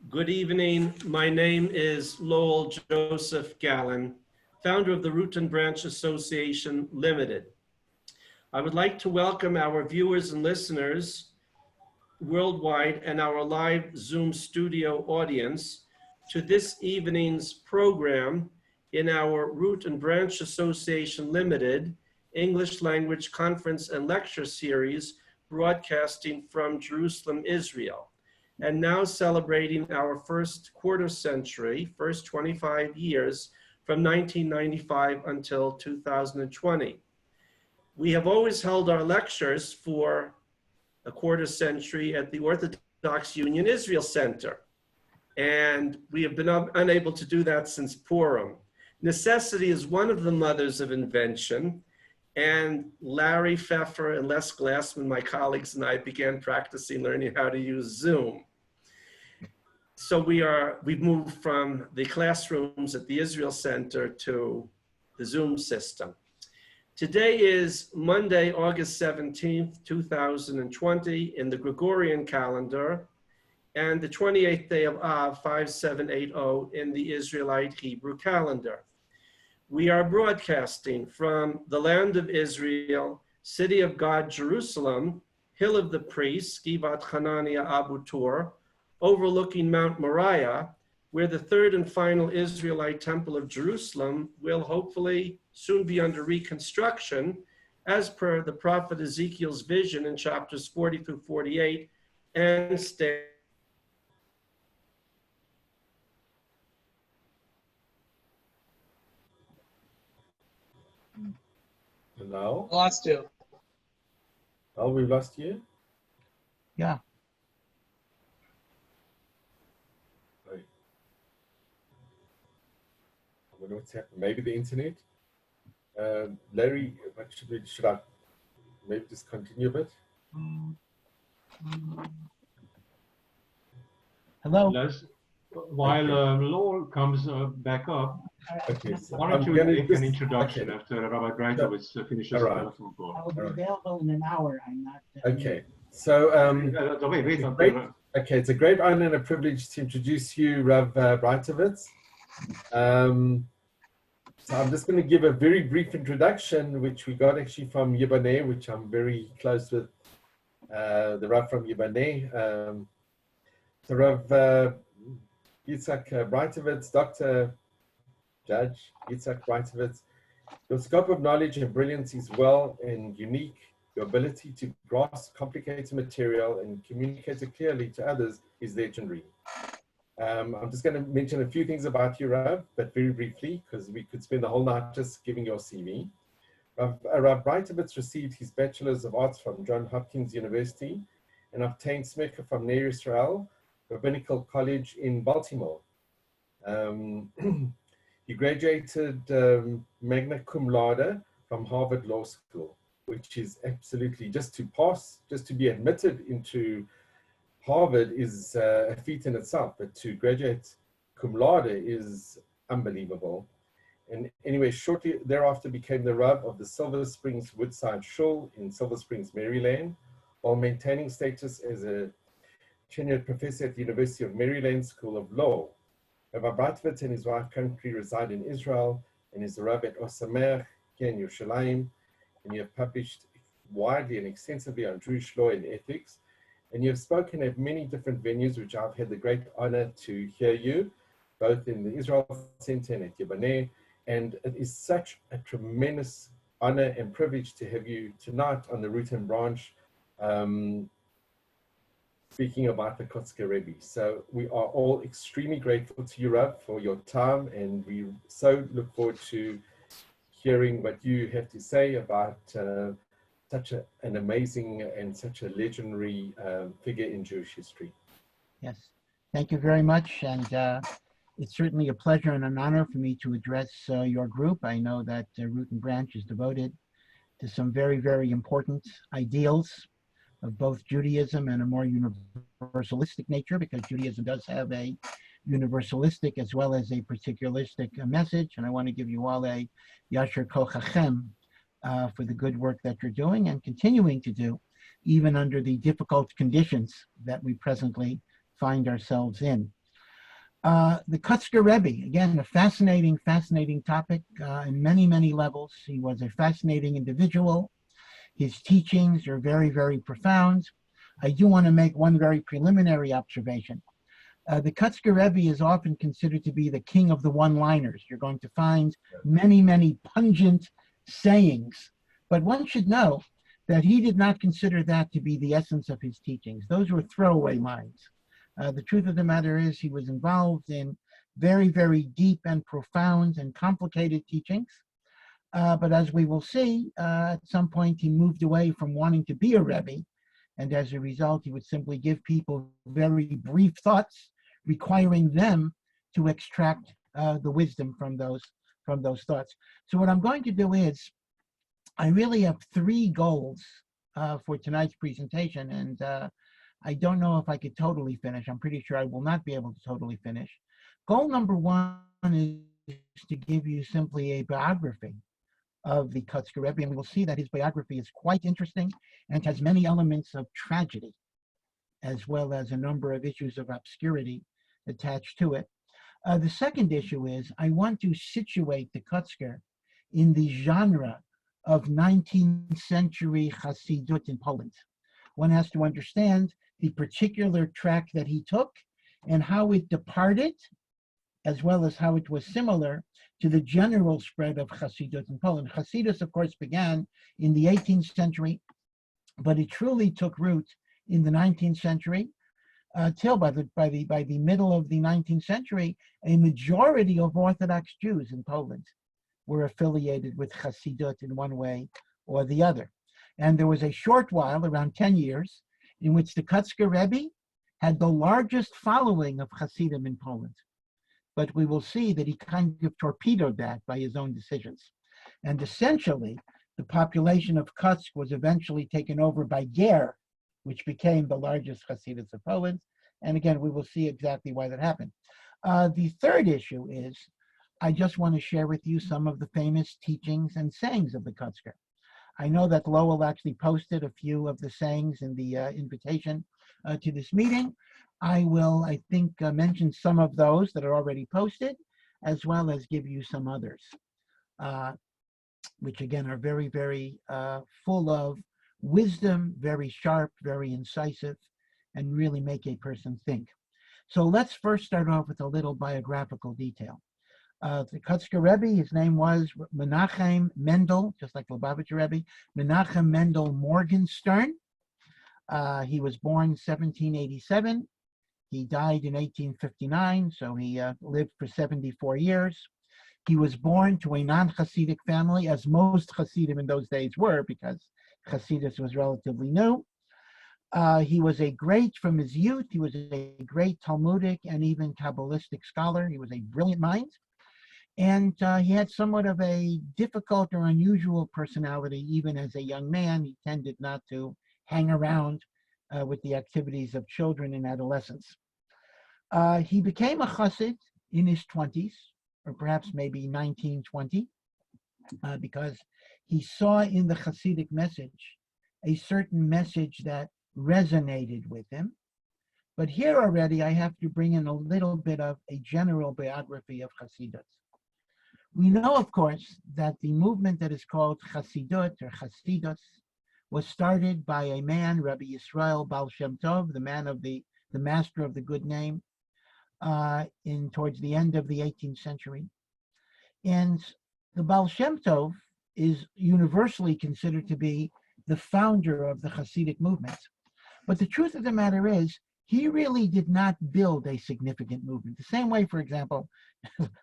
Good evening. My name is Lowell Joseph Gallen, founder of the Root and Branch Association Limited. I would like to welcome our viewers and listeners worldwide and our live Zoom studio audience to this evening's program in our Root and Branch Association Limited English Language Conference and Lecture Series broadcasting from Jerusalem, Israel, and now celebrating our first quarter century, first 25 years from 1995 until 2020. We have always held our lectures for a quarter century at the Orthodox Union Israel Center, and we have been unable to do that since Purim. Necessity is one of the mothers of invention, and Larry Pfeffer and Les Glassman, my colleagues, and I began practicing learning how to use Zoom. So we've moved from the classrooms at the Israel Center to the Zoom system. Today is Monday, August 17th, 2020 in the Gregorian calendar, and the 28th day of Av, 5780 in the Israelite Hebrew calendar. We are broadcasting from the land of Israel, city of God, Jerusalem, hill of the priests, Givat Hanania Abu Tur, overlooking Mount Moriah, where the third and final Israelite temple of Jerusalem will hopefully soon be under reconstruction, as per the prophet Ezekiel's vision in chapters 40 through 48, and stay. Hello? Lost you. Oh, we lost you? Yeah. Right. I wonder what's happened. Maybe the internet? Larry, what should I maybe just continue a bit? Hello? While Lowell comes back up, Okay, so why don't you make an introduction after Rabbi Breitowitz finishes the telephone call? I will be available in an hour. I'm not. Okay, so Wait. okay, it's a great honor and a privilege to introduce you, Rav Breitowitz. So I'm just going to give a very brief introduction, which we got actually from Yibaneh, which I'm very close with, the Rav from Yibaneh. So Rav Yitzchak Breitowitz, Dr. Judge Yitzchak Breitowitz, your scope of knowledge and brilliance is well and unique. Your ability to grasp complicated material and communicate it clearly to others is legendary. I'm just going to mention a few things about you, Rav, but very briefly, because we could spend the whole night just giving your CV. Rav Breitowitz received his Bachelor's of Arts from Johns Hopkins University and obtained Smecha from Ner Israel Rabbinical College in Baltimore. He graduated magna cum laude from Harvard Law School, which is absolutely, just to pass, just to be admitted into Harvard is a feat in itself, but to graduate cum laude is unbelievable. And anyway, shortly thereafter became the Rav of the Silver Springs Woodside Shul in Silver Springs, Maryland, while maintaining status as a tenured professor at the University of Maryland School of Law. Rabbi Breitowitz and his wife currently reside in Israel and is the Rav at Osamer here in Yerushalayim, and you have published widely and extensively on Jewish law and ethics, and you have spoken at many different venues, which I've had the great honor to hear you, both in the Israel Center and at Yibaneh, and it is such a tremendous honor and privilege to have you tonight on the Root and Branch, speaking about the Kotzker Rebbe. So we are all extremely grateful to you, Rav, for your time, and we so look forward to hearing what you have to say about such an amazing and such a legendary figure in Jewish history. Yes, thank you very much. And it's certainly a pleasure and an honor for me to address your group. I know that Root and Branch is devoted to some very, very important ideals of both Judaism and a more universalistic nature, because Judaism does have a universalistic as well as a particularistic message. And I want to give you all a Yasher Kochachem for the good work that you're doing and continuing to do, even under the difficult conditions that we presently find ourselves in. The Kotzker Rebbe, again, a fascinating topic in many, many levels. He was a fascinating individual. His teachings are very, very profound. I do want to make one very preliminary observation. The Kotzker Rebbe is often considered to be the king of the one-liners. You're going to find many, many pungent sayings, but one should know that he did not consider that to be the essence of his teachings. Those were throwaway lines. The truth of the matter is he was involved in very, very deep and profound and complicated teachings. But as we will see, at some point he moved away from wanting to be a Rebbe, and as a result, he would simply give people very brief thoughts, requiring them to extract the wisdom from those thoughts. So what I'm going to do is, I really have three goals for tonight's presentation, and I don't know if I could totally finish. I'm pretty sure I will not be able to totally finish. Goal number one is to give you simply a biography of the Kotzker Rebbe, and we will see that his biography is quite interesting and has many elements of tragedy, as well as a number of issues of obscurity attached to it. The second issue is I want to situate the Kotzker in the genre of 19th century Hasidut in Poland. One has to understand the particular track that he took and how it departed, as well as how it was similar to the general spread of Hasidut in Poland. Hasidus, of course, began in the 18th century, but it truly took root in the 19th century. Till by the middle of the 19th century, a majority of Orthodox Jews in Poland were affiliated with Hasidut in one way or the other. And there was a short while, around 10 years, in which the Kotzker Rebbe had the largest following of Hasidim in Poland. But we will see that he kind of torpedoed that by his own decisions. And essentially, the population of Kotzk was eventually taken over by Ger, which became the largest Hasidus of Poland. And again, we will see exactly why that happened. The third issue is, I just want to share with you some of the famous teachings and sayings of the Kotzker. I know that Lowell actually posted a few of the sayings in the invitation to this meeting. I will, I think, mention some of those that are already posted, as well as give you some others, which again are very, very full of wisdom, very sharp, very incisive, and really make a person think. So let's first start off with a little biographical detail. The Kotzker Rebbe, his name was Menachem Mendel, just like Lubavitcher Rebbe, Menachem Mendel Morgenstern. He was born 1787. He died in 1859, so he lived for 74 years. He was born to a non-Hasidic family, as most Hasidim in those days were, because Hasidus was relatively new. He was from his youth, he was a great Talmudic and even Kabbalistic scholar. He was a brilliant mind. And he had somewhat of a difficult or unusual personality. Even as a young man, he tended not to hang around with the activities of children and adolescents. He became a Chassid in his 20s, or perhaps maybe 1920, because he saw in the Hasidic message a certain message that resonated with him. But here already I have to bring in a little bit of a general biography of Hasidut. We know, of course, that the movement that is called Hasidut or Hasidus was started by a man, Rabbi Yisrael Baal Shem Tov, the master of the good name, towards the end of the 18th century. And the Baal Shem Tov is universally considered to be the founder of the Hasidic movement. But the truth of the matter is, he really did not build a significant movement. The same way, for example,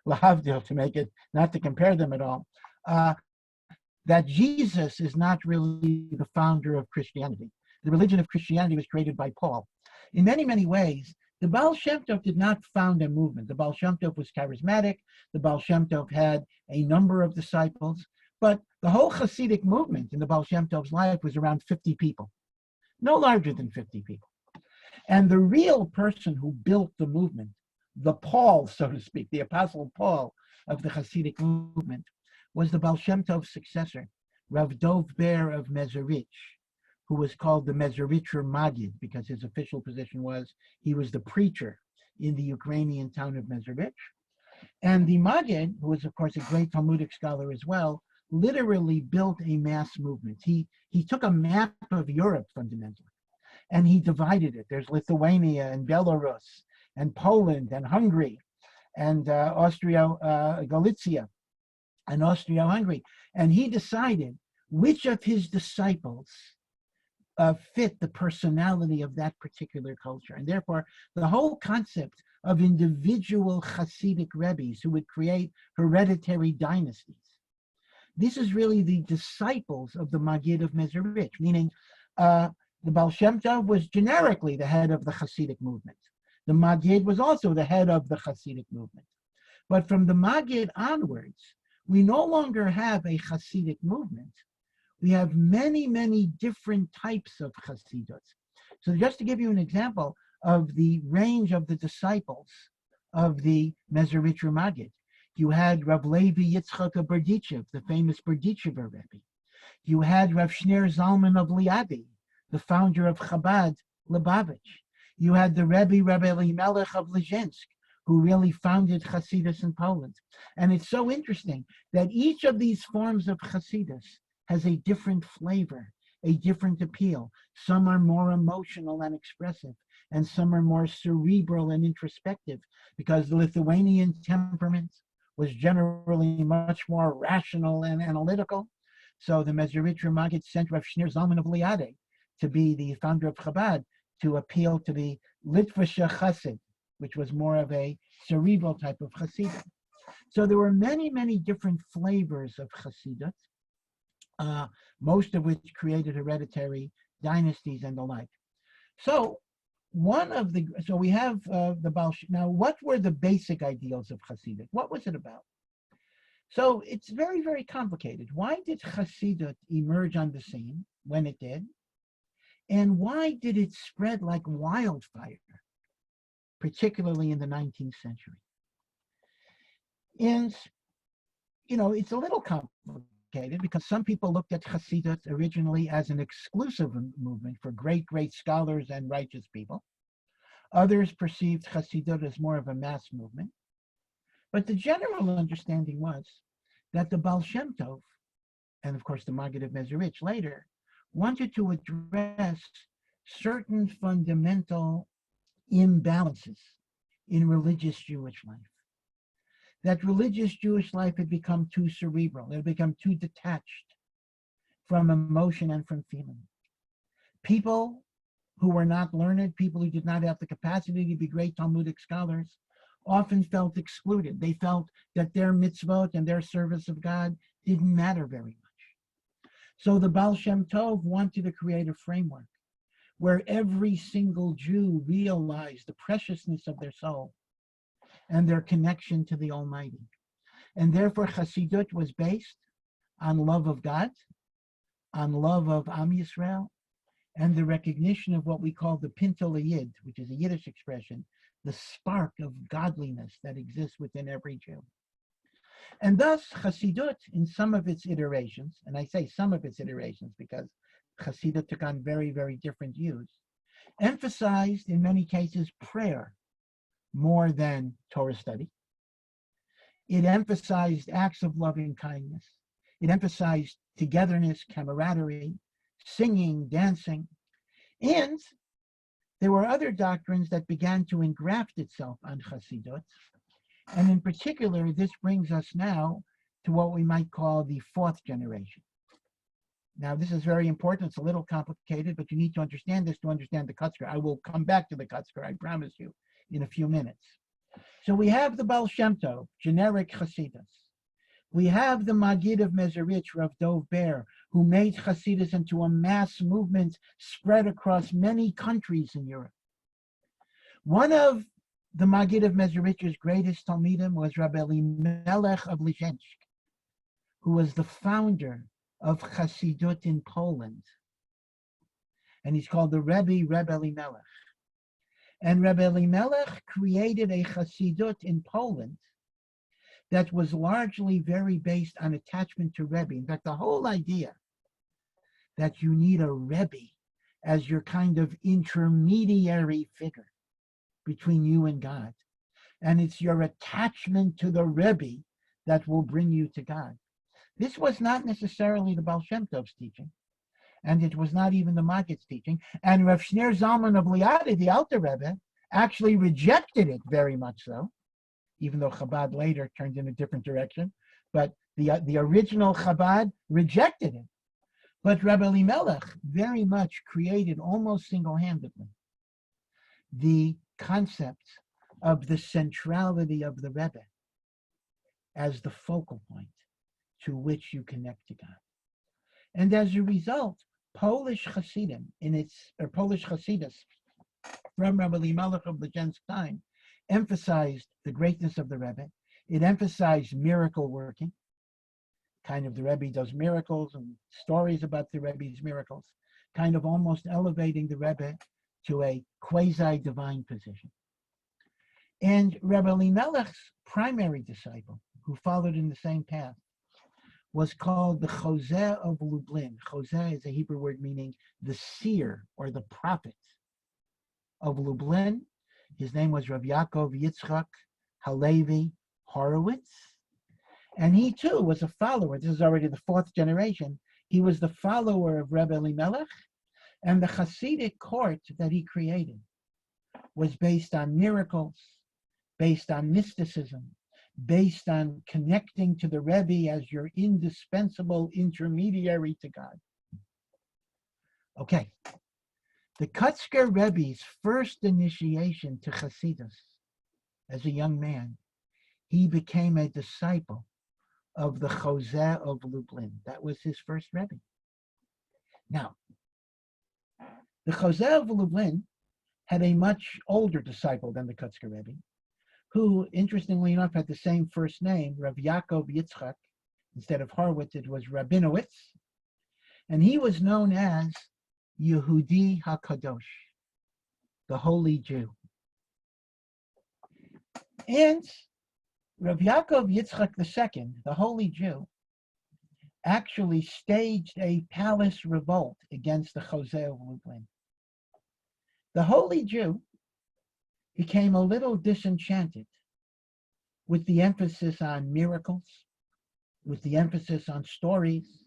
Lahavdil, to make it, not to compare them at all, that Jesus is not really the founder of Christianity. The religion of Christianity was created by Paul. In many, many ways, the Baal Shem Tov did not found a movement. The Baal Shem Tov was charismatic. The Baal Shem Tov had a number of disciples. But the whole Hasidic movement in the Baal Shem Tov's life was around 50 people, no larger than 50 people. And the real person who built the movement, the Paul, so to speak, the Apostle Paul of the Hasidic movement, was the Baal Shem Tov's successor, Rav Dov Ber of Mezerich, who was called the Mezericher Magid because his official position was he was the preacher in the Ukrainian town of Mezerich. And the Maggid, who was, of course, a great Talmudic scholar as well, literally built a mass movement. He took a map of Europe fundamentally, and he divided it. There's Lithuania and Belarus and Poland and Hungary and Galicia and Austria-Hungary. And he decided which of his disciples fit the personality of that particular culture. And therefore, the whole concept of individual Hasidic Rebbes who would create hereditary dynasties. This is really the disciples of the Maggid of Mezerich, meaning the Baal Shem Tov was generically the head of the Hasidic movement. The Maggid was also the head of the Hasidic movement. But from the Maggid onwards, we no longer have a Hasidic movement. We have many, many different types of Hasidut. So just to give you an example of the range of the disciples of the Mezerich Maggid, you had Rav Levi Yitzchak Breitowitz, the famous Breitowitz Rebbe. You had Rav Shner Zalman of Liadi, the founder of Chabad, Lubavitch. You had the Rabbi Elimelech of Lezhensk, who really founded Hasidus in Poland. And it's so interesting that each of these forms of Hasidus has a different flavor, a different appeal. Some are more emotional and expressive, and some are more cerebral and introspective, because the Lithuanian temperament was generally much more rational and analytical. So the Mezerich Maggid sent Rav Shner Zalman of Liadi to be the founder of Chabad, to appeal to the Litvische Chassid, which was more of a cerebral type of Chassidut. So there were many, many different flavors of Chassidut, most of which created hereditary dynasties and the like. So we have the Baal Shem. Now, what were the basic ideals of Chassidut? What was it about? So it's very, very complicated. Why did Chassidut emerge on the scene when it did? And why did it spread like wildfire, particularly in the 19th century? And, it's a little complicated because some people looked at Hasidut originally as an exclusive movement for great, great scholars and righteous people. Others perceived Hasidut as more of a mass movement. But the general understanding was that the Baal Shem Tov, and of course the Maggid of Mezerich later, wanted to address certain fundamental imbalances in religious Jewish life. That religious Jewish life had become too cerebral. It had become too detached from emotion and from feeling. People who were not learned, people who did not have the capacity to be great Talmudic scholars, often felt excluded. They felt that their mitzvot and their service of God didn't matter very much. So the Baal Shem Tov wanted to create a framework where every single Jew realized the preciousness of their soul and their connection to the Almighty. And therefore Hasidut was based on love of God, on love of Am Yisrael, and the recognition of what we call the Pintel Yid, which is a Yiddish expression, the spark of godliness that exists within every Jew. And thus Hasidut, in some of its iterations, and I say some of its iterations because Hasidut took on very, very different views, emphasized in many cases prayer more than Torah study. It emphasized acts of loving kindness. It emphasized togetherness, camaraderie, singing, dancing. And there were other doctrines that began to engraft itself on Hasidut. And in particular, this brings us now to what we might call the fourth generation. Now, this is very important. It's a little complicated, but you need to understand this to understand the Kotzker. I will come back to the Kotzker, I promise you, in a few minutes. So we have the Baal Shem Tov, generic Hasidus. We have the Maggid of Mezerich, Rav Dov Ber, who made Hasidus into a mass movement spread across many countries in Europe. One of the Maggid of Mezerich's greatest Talmidim was Rabbi Elimelech of Lezhensk, who was the founder of Hasidut in Poland. And he's called the Rabbi Elimelech. And Rabbi Elimelech created a Hasidut in Poland that was largely very based on attachment to Rebbe. In fact, the whole idea that you need a Rebbe as your kind of intermediary figure between you and God. And it's your attachment to the Rebbe that will bring you to God. This was not necessarily the Baal Shem Tov's teaching, and it was not even the Maggid's teaching. And Rav Shneur Zalman of Liadi, the Alter Rebbe, actually rejected it very much so, even though Chabad later turned in a different direction. But the original Chabad rejected it. But Rabbi Elimelech very much created, almost single-handedly, the concept of the centrality of the Rebbe as the focal point to which you connect to God. And as a result, Polish Hasidim Polish Hasidus from Rabbi Elimelech of Lejen's time emphasized the greatness of the Rebbe. It emphasized miracle working. Kind of the Rebbe does miracles and stories about the Rebbe's miracles, kind of almost elevating the Rebbe to a quasi-divine position. And Rabbi Elimelech's primary disciple, who followed in the same path, was called the Kotzker of Lublin. Kotzker is a Hebrew word meaning the seer or the prophet of Lublin. His name was Rav Yaakov Yitzchak Halevi Horowitz. And he too was a follower. This is already the fourth generation. He was the follower of Rebbe Elimelech, and the Hasidic court that he created was based on miracles, based on mysticism, based on connecting to the Rebbe as your indispensable intermediary to God. Okay, the Kotzker Rebbe's first initiation to Hasidus as a young man, he became a disciple of the Kotzker of Lublin. That was his first Rebbe. Now, the Kotzker of Lublin had a much older disciple than the Kotzker Rebbe, who, interestingly enough, had the same first name, Rav Yaakov Yitzchak. Instead of Horowitz, it was Rabinowitz. And he was known as Yehudi HaKadosh, the Holy Jew. And Rav Yaakov Yitzchak II, the Holy Jew, actually staged a palace revolt against the Kotzker of Lublin. The Holy Jew became a little disenchanted with the emphasis on miracles, with the emphasis on stories,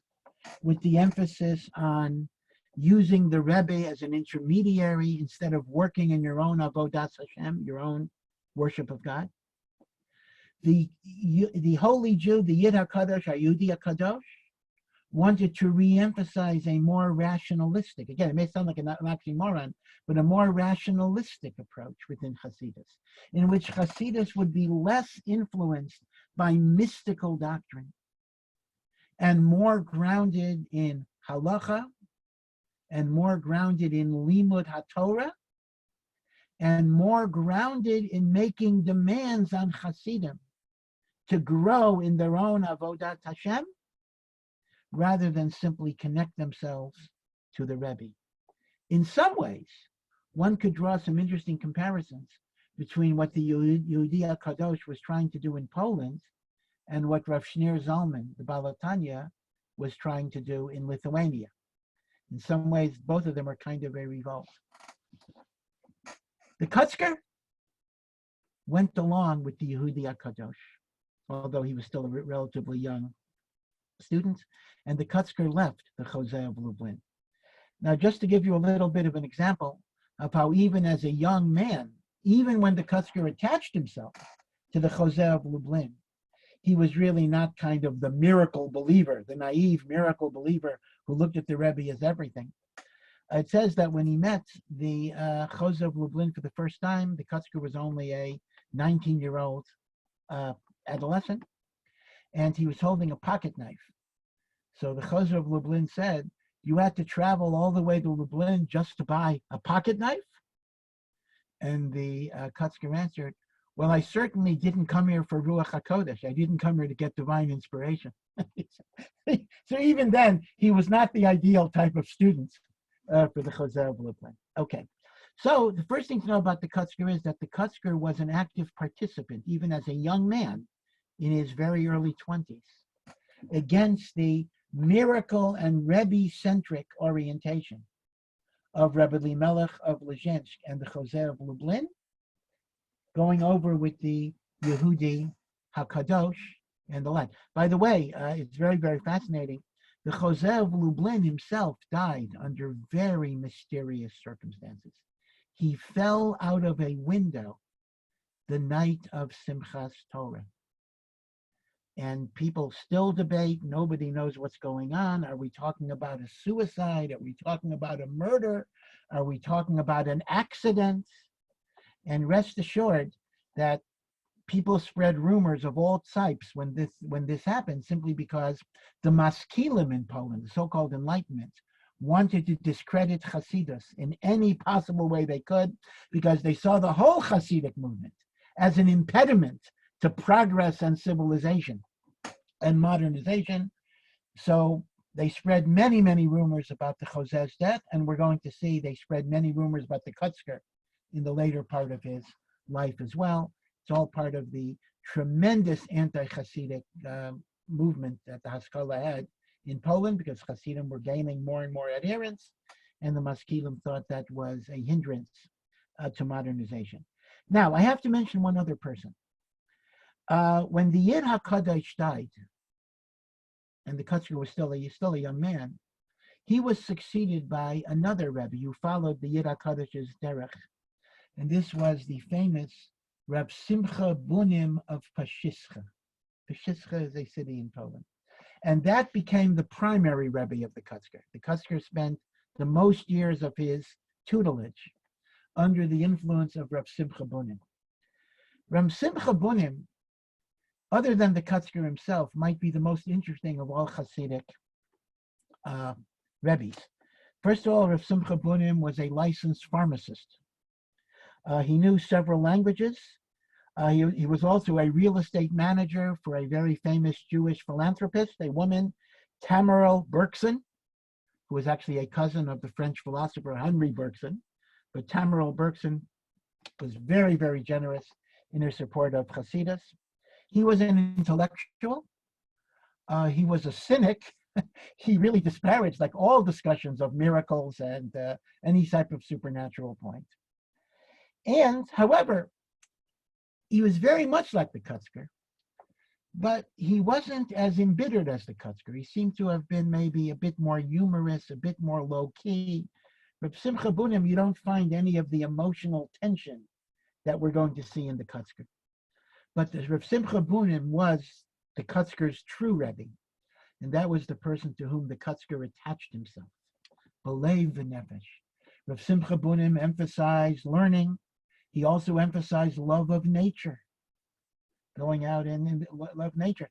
with the emphasis on using the Rebbe as an intermediary instead of working in your own avodas Hashem, your own worship of God. The Holy Jew, the Yid HaKadosh, Yehudi HaKadosh, wanted to re-emphasize a more rationalistic, again, it may sound like an oxymoron, but a more rationalistic approach within Hasidus, in which Hasidus would be less influenced by mystical doctrine and more grounded in halacha and more grounded in limud haTorah and more grounded in making demands on Hasidim to grow in their own avodat Hashem, rather than simply connect themselves to the Rebbe. In some ways, one could draw some interesting comparisons between what the Yehudi HaKadosh was trying to do in Poland and what Rav Shneur Zalman, the Baal HaTanya, was trying to do in Lithuania. In some ways, both of them are kind of a revolt. The Kotzker went along with the Yehudi HaKadosh, although he was still a relatively young student, and the Kotzker left the Kotzker of Lublin. Now, just to give you a little bit of an example of how even as a young man, even when the Kotzker attached himself to the Kotzker of Lublin, he was really not kind of the miracle believer, the naive miracle believer who looked at the Rebbe as everything. It says that when he met the Kotzker of Lublin for the first time, the Kotzker was only a 19-year-old adolescent, and he was holding a pocket knife. So the Kotzker of Lublin said, "You had to travel all the way to Lublin just to buy a pocket knife?" And the Kotzker answered, "Well, I certainly didn't come here for Ruach HaKodesh. I didn't come here to get divine inspiration." So even then, he was not the ideal type of student for the Kotzker of Lublin. Okay, so the first thing to know about the Kotzker is that the Kotzker was an active participant, even as a young man in his very early 20s, against the miracle and Rebbe-centric orientation of Rabbi Elimelech of Lezhensk and the Kotzker of Lublin, going over with the Yehudi HaKadosh and the like. By the way, it's very, very fascinating. The Chozeh of Lublin himself died under very mysterious circumstances. He fell out of a window the night of Simchas Torah. And people still debate. Nobody knows what's going on. Are we talking about a suicide? Are we talking about a murder? Are we talking about an accident? And rest assured that people spread rumors of all types when this happened, simply because the maskilim in Poland, the so-called Enlightenment, wanted to discredit Hasidus in any possible way they could, because they saw the whole Hasidic movement as an impediment to progress and civilization and modernization. So they spread many, many rumors about the Chozeh's death, and we're going to see they spread many rumors about the Kotzker in the later part of his life as well. It's all part of the tremendous anti-Hasidic movement that the Haskalah had in Poland, because Hasidim were gaining more and more adherents, and the Maskilim thought that was a hindrance to modernization. Now, I have to mention one other person. When the Yid HaKadosh died, and the Kotzker was still a young man, he was succeeded by another Rebbe who followed the Yid HaKadosh's derech, and this was the famous Reb Simcha Bunim of Pashischa. Pashischa is a city in Poland. And that became the primary Rebbe of the Kotzker. The Kotzker spent the most years of his tutelage under the influence of Reb Simcha Bunim. Reb Simcha Bunim, other than the Kotzker himself, might be the most interesting of all Hasidic Rebbes. First of all, Reb Simcha Bunim was a licensed pharmacist. He knew several languages. He was also a real estate manager for a very famous Jewish philanthropist, a woman, Tamara Bergson, who was actually a cousin of the French philosopher Henry Bergson. But Tamara Bergson was very, very generous in her support of Hasidus. He was an intellectual. He was a cynic. He really disparaged like all discussions of miracles and any type of supernatural point. And, however, he was very much like the Kotzker, but he wasn't as embittered as the Kotzker. He seemed to have been maybe a bit more humorous, a bit more low-key. Reb Simcha Bunim, you don't find any of the emotional tension that we're going to see in the Kotzker. But the Reb Simcha Bunim was the Kotzker's true Rebbe, and that was the person to whom the Kotzker attached himself. Belev v'nefesh. Reb Simcha Bunim emphasized learning. He also emphasized love of nature, going out and love nature.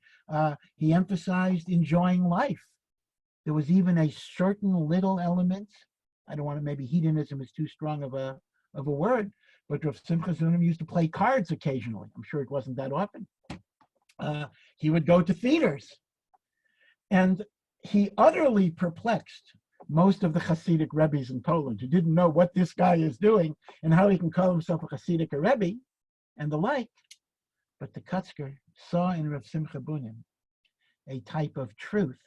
He emphasized enjoying life. There was even a certain little element. I don't want to, maybe hedonism is too strong of a word, but Rav Simcha Bunim used to play cards occasionally. I'm sure it wasn't that often. He would go to theaters, and he utterly perplexed most of the Hasidic Rebbes in Poland, who didn't know what this guy is doing and how he can call himself a Hasidic Rebbe and the like. But the Kotzker saw in Rav Simcha Bunim a type of truth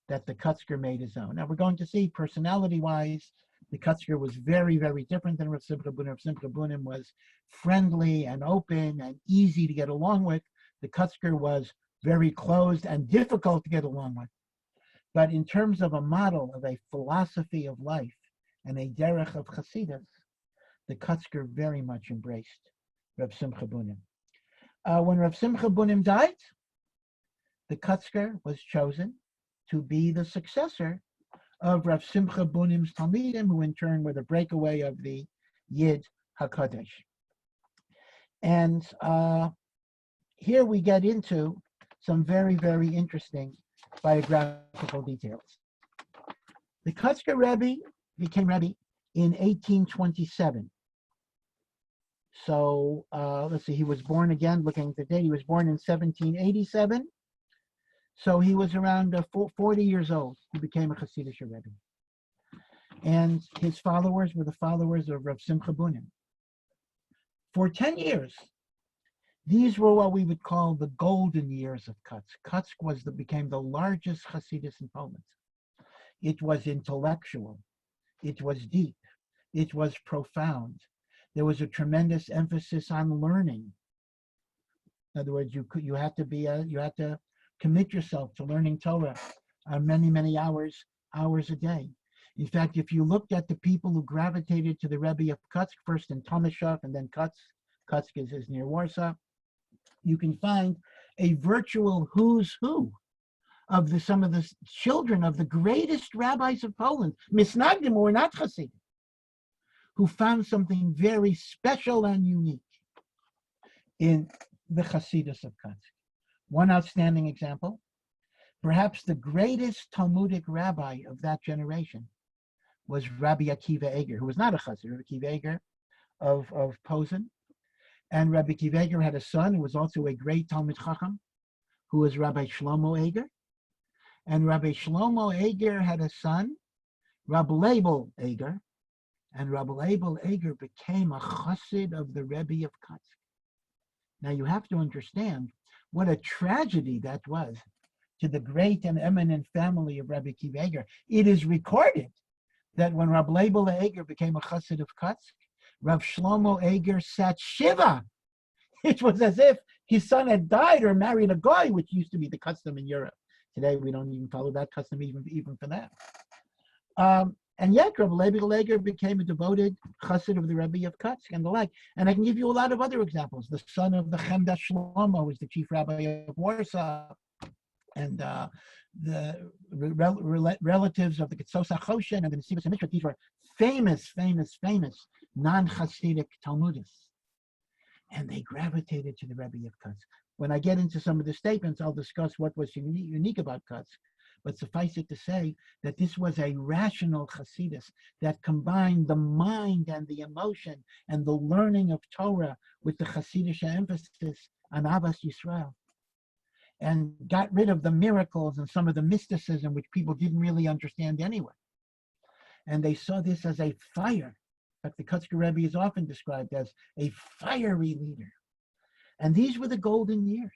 that the Kotzker made his own. Now we're going to see, personality-wise, the Kotzker was very, very different than Rav Simcha Bunim. Rav Simcha Bunim was friendly and open and easy to get along with. The Kotzker was very closed and difficult to get along with. But in terms of a model of a philosophy of life and a derech of Hasidus, the Kotzker very much embraced Rav Simcha Bunim. When Rav Simcha Bunim died, the Kotzker was chosen to be the successor of Rav Simcha Bunim's Talmidim, who in turn were the breakaway of the Yid HaKadosh. And here we get into some very, very interesting biographical details. The Kotzker Rebbe became Rebbe in 1827. So let's see, he was born again, looking at the date, he was born in 1787. So he was around 40 years old. He became a Hasidic Rebbe. And his followers were the followers of Rav Simcha Bunim. For 10 years, these were what we would call the golden years of Kotzk. Kotzk became the largest Hasidus in Poland. It was intellectual. It was deep. It was profound. There was a tremendous emphasis on learning. In other words, you had to commit yourself to learning Torah many hours a day. In fact, if you looked at the people who gravitated to the Rebbe of Kotzk, first in Tomashov and then Kotzk is near Warsaw, you can find a virtual who's who of some of the children of the greatest rabbis of Poland, Misnagdim or not Hasidim, who found something very special and unique in the Hasidus of Kotzk. One outstanding example, perhaps the greatest Talmudic rabbi of that generation was Rabbi Akiva Eger, who was not a Chassid, Rabbi Akiva Eger of Posen. And Rabbi Akiva Eger had a son who was also a great Talmud Chacham, who was Rabbi Shlomo Eger. And Rabbi Shlomo Eger had a son, Rabbi Label Eger, and Rabbi Label Eger became a Chassid of the Rebbe of Kotzk. Now you have to understand what a tragedy that was to the great and eminent family of Rabbi Akiva Eger. It is recorded that when Rabbi Label Eger became a Chassid of Kotzk, Rav Shlomo Eger sat Shiva. It was as if his son had died or married a goy, which used to be the custom in Europe. Today we don't even follow that custom even for that. And yet Rabbi Label Eger became a devoted Chassid of the Rebbe of Kotzk and the like. And I can give you a lot of other examples. The son of the Chemda Shlomo was the chief rabbi of Warsaw. And the relatives of the Ketzos HaChoshen and the Nesivos HaMishpat, these were famous non-Hasidic Talmudists. And they gravitated to the Rebbe of Kotzk. When I get into some of the statements, I'll discuss what was unique about Kotzk. But suffice it to say that this was a rational Hasidus that combined the mind and the emotion and the learning of Torah with the Hasidic emphasis on Avas Yisrael, and got rid of the miracles and some of the mysticism which people didn't really understand anyway. And they saw this as a fire. In fact, the Kotzker Rebbe is often described as a fiery leader. And these were the golden years.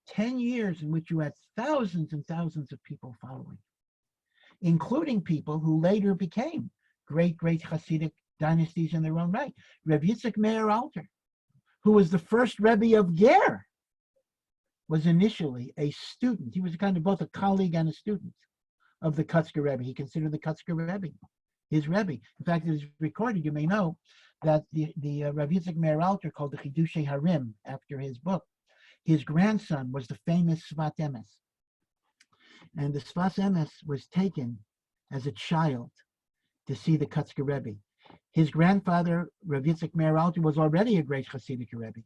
10 years in which you had thousands and thousands of people following, including people who later became great Hasidic dynasties in their own right. Reb Yitzchak Meir Alter, who was the first Rebbe of Ger, was initially a student. He was kind of both a colleague and a student of the Kotzker Rebbe. He considered the Kotzker Rebbe his Rebbe. In fact, it is recorded, you may know, that the Reb Yitzchak Meir Alter called the Chidushei Harim after his book. His grandson was the famous Sfat Emes. And the Sfat Emes was taken as a child to see the Kotzker Rebbe. His grandfather, Reb Yitzchak Meir Alter, was already a great Hasidic Rebbe.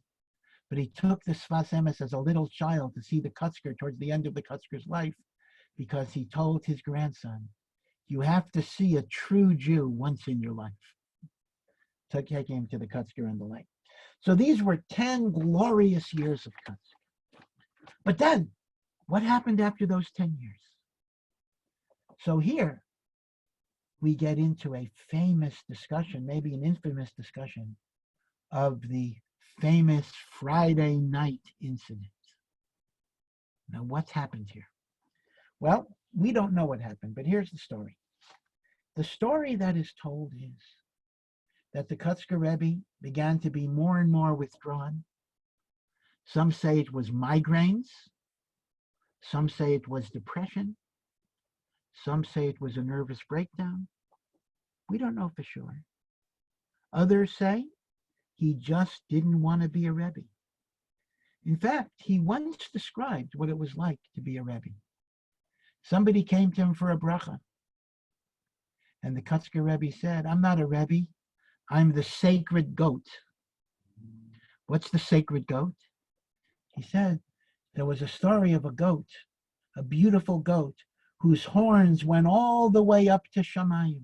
But he took the Sfas Emes as a little child to see the Kotzker towards the end of the Kotzker's life, because he told his grandson, you have to see a true Jew once in your life. Taking him to the Kotzker and the like. So these were 10 glorious years of Kotzker. But then, what happened after those 10 years? So here, we get into a famous discussion, maybe an infamous discussion, of the famous Friday night incident. Now, what's happened here? Well, we don't know what happened, but here's the story. The story that is told is that the Kotzker Rebbe began to be more and more withdrawn. Some say it was migraines. Some say it was depression. Some say it was a nervous breakdown. We don't know for sure. Others say he just didn't want to be a Rebbe. In fact, he once described what it was like to be a Rebbe. Somebody came to him for a bracha. And the Kotzker Rebbe said, I'm not a Rebbe, I'm the sacred goat. What's the sacred goat? He said, there was a story of a goat, a beautiful goat, whose horns went all the way up to Shamayim.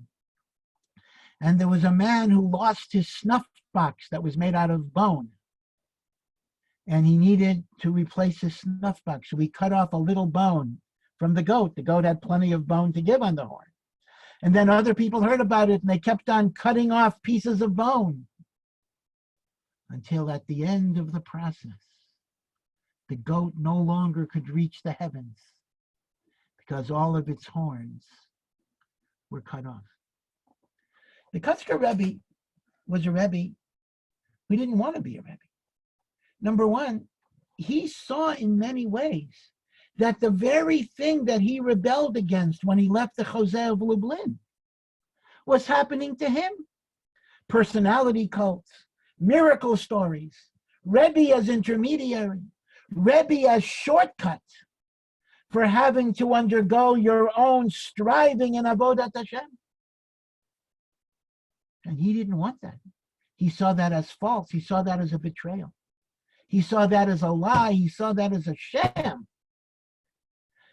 And there was a man who lost his snuff box that was made out of bone. And he needed to replace his snuff box. So he cut off a little bone from the goat. The goat had plenty of bone to give on the horn. And then other people heard about it and they kept on cutting off pieces of bone until at the end of the process, the goat no longer could reach the heavens because all of its horns were cut off. The Kotzker Rebbe was a Rebbe who didn't want to be a Rebbe. Number one, he saw in many ways that the very thing that he rebelled against when he left the Choseh of Lublin was happening to him. Personality cults, miracle stories, Rebbe as intermediary, Rebbe as shortcut for having to undergo your own striving in Avodat Hashem. And he didn't want that. He saw that as false. He saw that as a betrayal. He saw that as a lie. He saw that as a sham.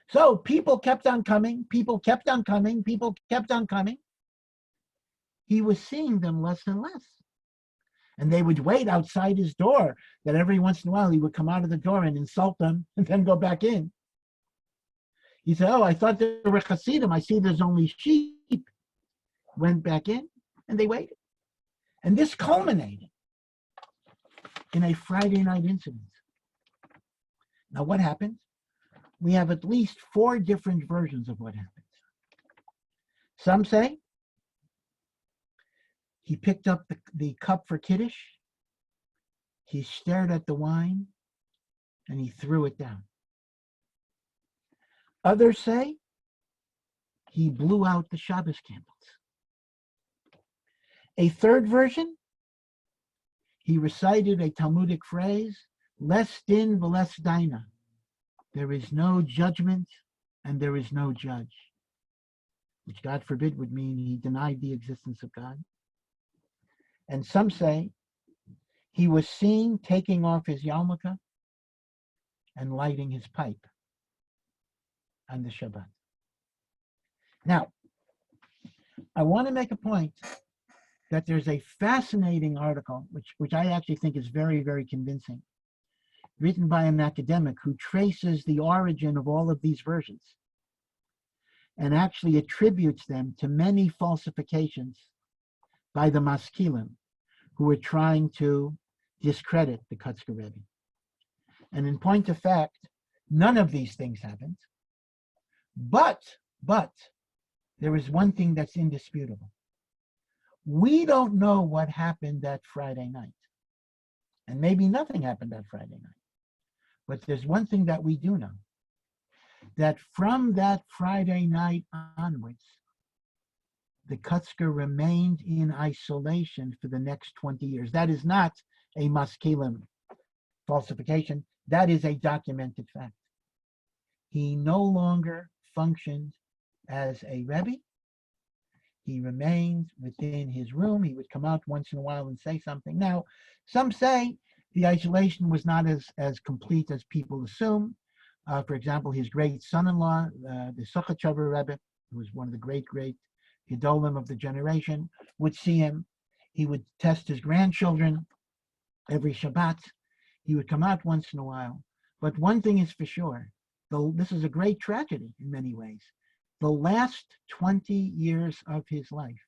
So people kept on coming. People kept on coming. People kept on coming. He was seeing them less and less. And they would wait outside his door, that every once in a while he would come out of the door and insult them and then go back in. He said, oh, I thought there were Hasidim. I see there's only sheep. Went back in and they waited. And this culminated in a Friday night incident. Now what happened? We have at least 4 different versions of what happened. Some say he picked up the cup for Kiddush, he stared at the wine, and he threw it down. Others say he blew out the Shabbos candles. A third version, he recited a Talmudic phrase, les din v'les daina. There is no judgment and there is no judge, which God forbid would mean he denied the existence of God. And some say he was seen taking off his yarmulke and lighting his pipe on the Shabbat. Now, I want to make a point that there's a fascinating article, which I actually think is very, very convincing, written by an academic who traces the origin of all of these versions and actually attributes them to many falsifications by the Maskilim who were trying to discredit the Kotzker Rebbe. And in point of fact, none of these things happened. But there is one thing that's indisputable. We don't know what happened that Friday night. And maybe nothing happened that Friday night. But there's one thing that we do know. That from that Friday night onwards, the Kotzker remained in isolation for the next 20 years. That is not a Maskilim falsification. That is a documented fact. He no longer functioned as a Rebbe. He remained within his room. He would come out once in a while and say something. Now, some say the isolation was not as complete as people assume. For example, his great son-in-law, the Kotzker Rebbe, who was one of the great Gedolim of the generation, would see him. He would test his grandchildren every Shabbat. He would come out once in a while. But one thing is for sure, though this is a great tragedy in many ways. The last 20 years of his life,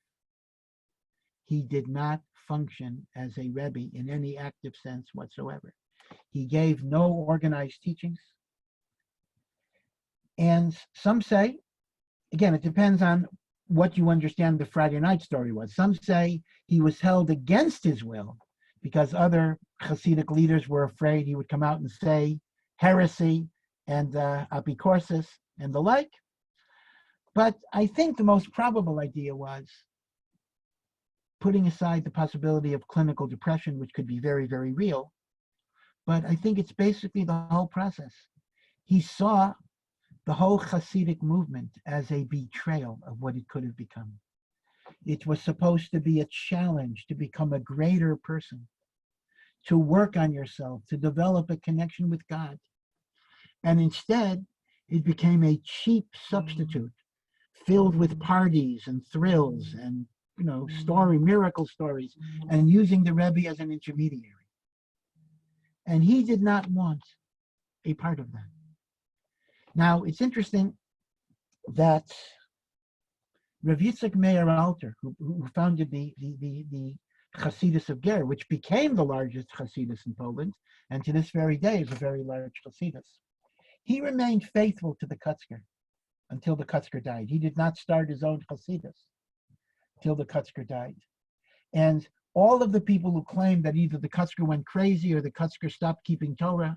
he did not function as a Rebbe in any active sense whatsoever. He gave no organized teachings. And some say, again, it depends on what you understand the Friday night story was. Some say he was held against his will because other Hasidic leaders were afraid he would come out and say heresy and apicorsis and the like. But I think the most probable idea was, putting aside the possibility of clinical depression, which could be very, very real, but I think it's basically the whole process. He saw the whole Hasidic movement as a betrayal of what it could have become. It was supposed to be a challenge to become a greater person, to work on yourself, to develop a connection with God. And instead, it became a cheap substitute filled with parties and thrills and miracle stories, and using the Rebbe as an intermediary. And he did not want a part of that. Now, it's interesting that Rav Yitzchak Meir Alter, who founded the Hasidus of Ger, which became the largest Hasidus in Poland, and to this very day is a very large Hasidus, he remained faithful to the Kotzker until the Kotzker died. He did not start his own Hasidus till the Kotzker died. And all of the people who claim that either the Kotzker went crazy or the Kotzker stopped keeping Torah,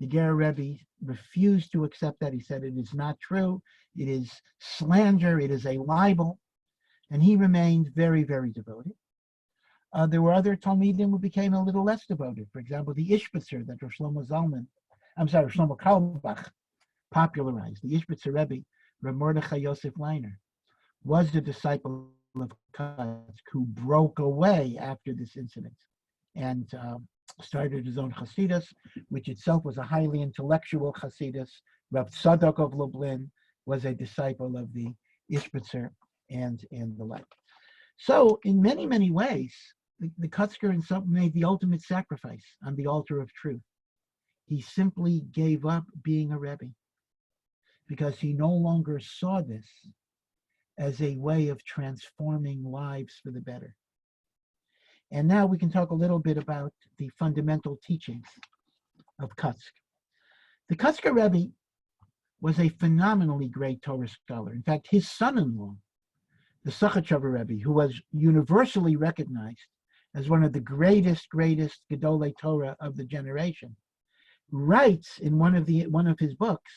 the Ger Rebbe refused to accept that. He said it is not true. It is slander. It is a libel. And he remained very, very devoted. There were other Talmidim who became a little less devoted. For example, the Ishbitzer that Shlomo Karlbach popularized. The Ishbitzer Rebbe, Reb Mordechai Yosef Leiner, was the disciple of Kotzker who broke away after this incident and started his own Hasidus, which itself was a highly intellectual Hasidus. Reb Tzadok of Lublin was a disciple of the Ishbitzer and the like. So in many, many ways, the Kotzker made the ultimate sacrifice on the altar of truth. He simply gave up being a Rebbe because he no longer saw this as a way of transforming lives for the better. And now we can talk a little bit about the fundamental teachings of Kotzker. The Kotzker Rebbe was a phenomenally great Torah scholar. In fact, his son-in-law, the Sachachover Rebbe, who was universally recognized as one of the greatest Gedolei Torah of the generation, writes in one of his books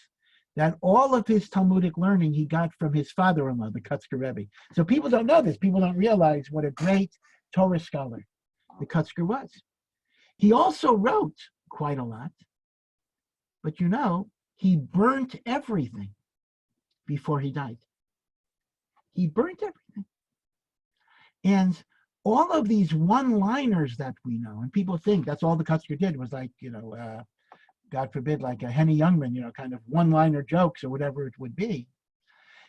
that all of his Talmudic learning he got from his father-in-law, the Kotzker Rebbe. So people don't know this. People don't realize what a great Torah scholar the Kotzker was. He also wrote quite a lot, but he burnt everything before he died. He burnt everything. And all of these one-liners that we know, and people think that's all the Kotzker did was like, God forbid, like a Henny Youngman, kind of one-liner jokes or whatever it would be.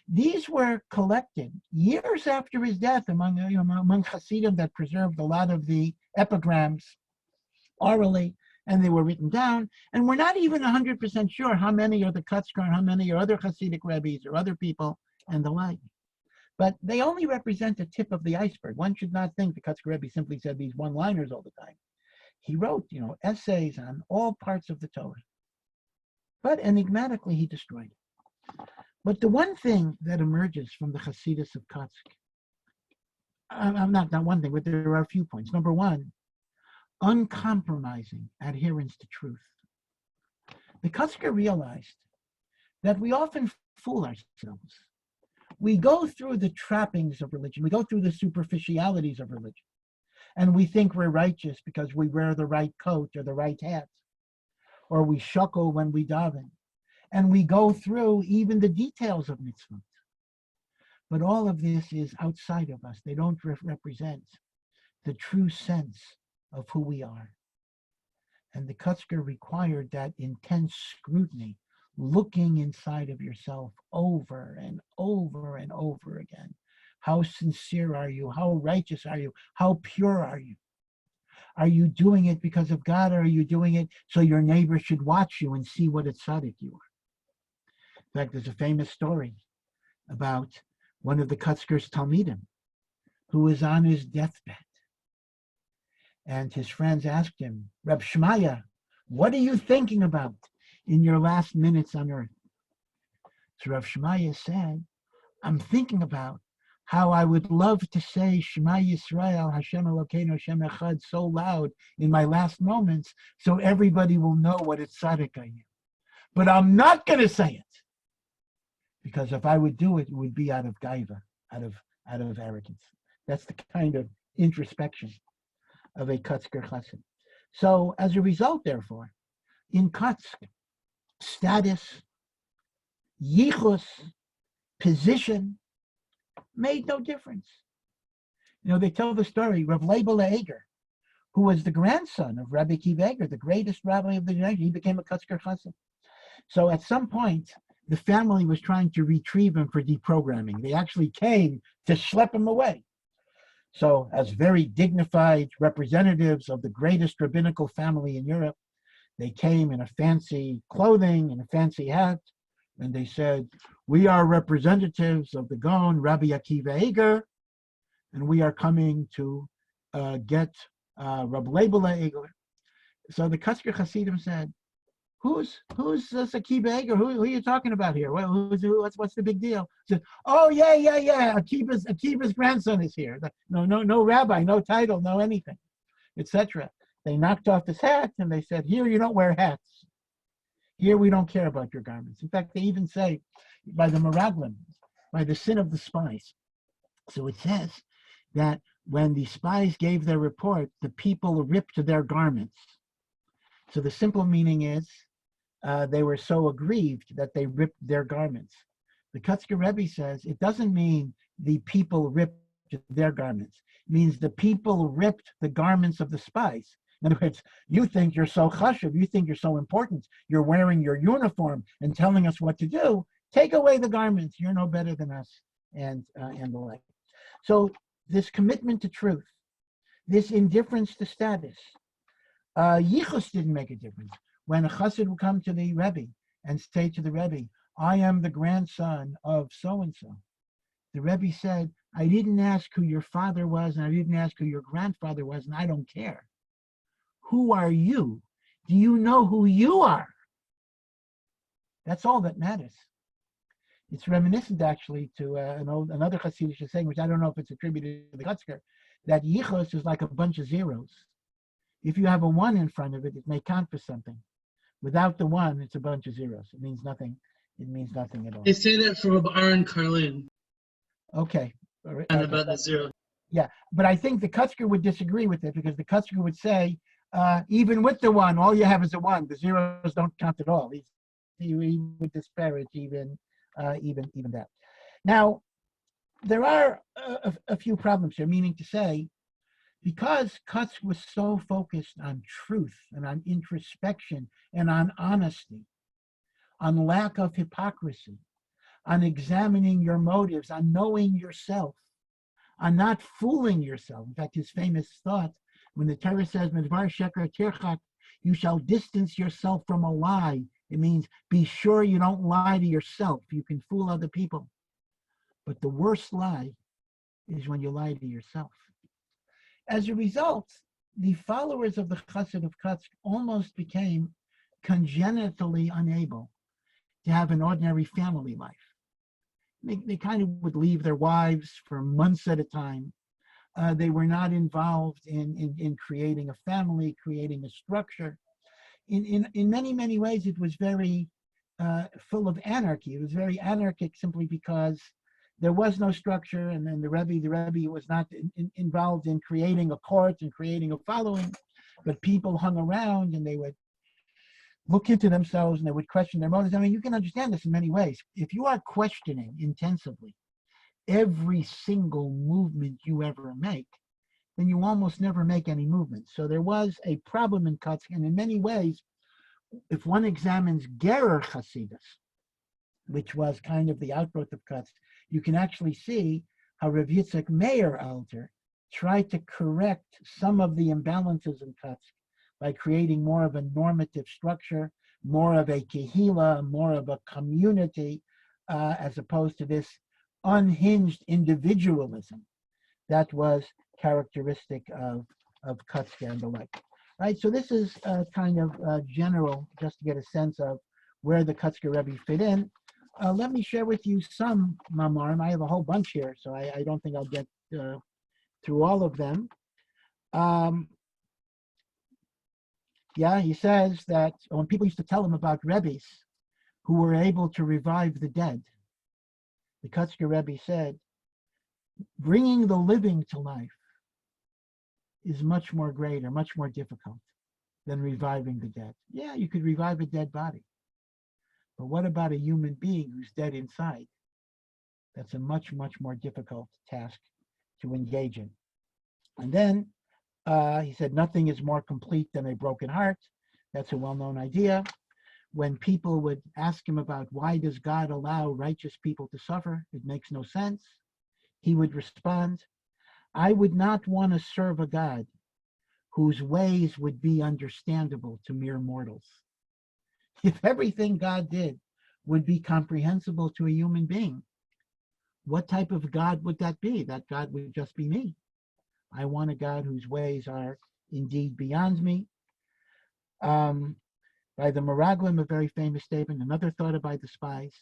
These were collected years after his death among Hasidim that preserved a lot of the epigrams orally, and they were written down. And we're not even 100% sure how many are the Kotzker and how many are other Hasidic Rebbes or other people and the like. But they only represent the tip of the iceberg. One should not think the Kotzker Rebbe simply said these one-liners all the time. He wrote, essays on all parts of the Torah. But enigmatically, he destroyed it. But the one thing that emerges from the Hasidus of Kotzker, not one thing, but there are a few points. Number one, uncompromising adherence to truth. The Kotzker realized that we often fool ourselves. We go through the trappings of religion. We go through the superficialities of religion. And we think we're righteous because we wear the right coat or the right hat. Or we shuckle when we daven. And we go through even the details of mitzvot. But all of this is outside of us. They don't represent the true sense of who we are. And the Kotzker required that intense scrutiny, looking inside of yourself over and over and over again. How sincere are you? How righteous are you? How pure are you? Are you doing it because of God, or are you doing it so your neighbor should watch you and see what a tzaddik you are? In fact, there's a famous story about one of the Kotzker's Talmidim who was on his deathbed. And his friends asked him, Reb Shmaya, what are you thinking about in your last minutes on earth? So Reb Shmaya said, I'm thinking about how I would love to say Shema Yisrael, Hashem Elokeinu, Hashem Echad so loud in my last moments so everybody will know what a tzaddik I am. But I'm not going to say it. Because if I would do it, it would be out of gaiva, out of arrogance. That's the kind of introspection of a Kotzker chassid. So as a result, therefore, in Kotzker, status, yichus, position, made no difference. They tell the story, Rav Leibel Eger, who was the grandson of Rabbi Akiva Eger, the greatest rabbi of the generation, he became a Kotzker chassid. So at some point, the family was trying to retrieve him for deprogramming. They actually came to schlep him away. So as very dignified representatives of the greatest rabbinical family in Europe, they came in a fancy clothing and a fancy hat, and they said, we are representatives of the Gaon, Rabbi Akiva Eger, and we are coming to get Rav Leibel Eger. So the Kotzker Hasidim said, who's Akiva or who are you talking about here? What's the big deal? Said, oh yeah. Akiva's grandson is here. No rabbi, no title, no anything, etc. They knocked off his hat and they said, here you don't wear hats. Here we don't care about your garments. In fact, they even say by the Meraglim, by the sin of the spies. So it says that when the spies gave their report, the people ripped their garments. So the simple meaning is they were so aggrieved that they ripped their garments. The Kotzker Rebbe says it doesn't mean the people ripped their garments. It means the people ripped the garments of the spies. In other words, you think you're so chashuv, you think you're so important, you're wearing your uniform and telling us what to do. Take away the garments. You're no better than us, and the like. So this commitment to truth, this indifference to status, yichus didn't make a difference. When a chassid would come to the Rebbe and say to the Rebbe, I am the grandson of so-and-so, the Rebbe said, I didn't ask who your father was, and I didn't ask who your grandfather was, and I don't care. Who are you? Do you know who you are? That's all that matters. It's reminiscent, actually, to another Hasidic saying, which I don't know if it's attributed to the Kotzker, that yichus is like a bunch of zeros. If you have a 1 in front of it, it may count for something. Without the 1, it's a bunch of zeros. It means nothing. It means nothing at all. They say that for Aaron Carlin. Okay. And about the zero. Yeah, but I think the Kotzker would disagree with it, because the Kotzker would say, even with the 1, all you have is a 1. The zeros don't count at all. He would disparage even that. Now, there are a few problems here, meaning to say, because Kotzker was so focused on truth and on introspection and on honesty, on lack of hypocrisy, on examining your motives, on knowing yourself, on not fooling yourself. In fact, his famous thought, when the Torah says, "Medvar sheker tirchak," you shall distance yourself from a lie. It means be sure you don't lie to yourself. You can fool other people. But the worst lie is when you lie to yourself. As a result, the followers of the Chassid of Kotzker almost became congenitally unable to have an ordinary family life. They kind of would leave their wives for months at a time. They were not involved in creating a family, creating a structure. In many ways, it was very full of anarchy. It was very anarchic simply because there was no structure, and then the Rebbe was not involved in creating a court and creating a following, but people hung around and they would look into themselves and they would question their motives. I mean, you can understand this in many ways. If you are questioning intensively every single movement you ever make, then you almost never make any movement. So there was a problem in Kotzker, and in many ways, if one examines Gerer Hasidus, which was kind of the outgrowth of Kotzker, you can actually see how Rav Yitzchak Meir Alter tried to correct some of the imbalances in Kotzker by creating more of a normative structure, more of a kehila, more of a community, as opposed to this unhinged individualism that was characteristic of Kotzker and the like. Right, so this is kind of general, just to get a sense of where the Kotzker Rebbe fit in. Let me share with you some mamarim. I have a whole bunch here, so I don't think I'll get through all of them. Yeah, he says that when people used to tell him about Rebbes who were able to revive the dead, the Kotzker Rebbe said, bringing the living to life is much more greater, much more difficult than reviving the dead. Yeah, you could revive a dead body. But what about a human being who's dead inside? That's a much more difficult task to engage in. And then he said, nothing is more complete than a broken heart. That's a well-known idea. When people would ask him about why does God allow righteous people to suffer, it makes no sense, he would respond, I would not want to serve a God whose ways would be understandable to mere mortals. If everything God did would be comprehensible to a human being, what type of God would that be? That God would just be me. I want a God whose ways are indeed beyond me. By the Meraglim, a very famous statement, another thought by the spies,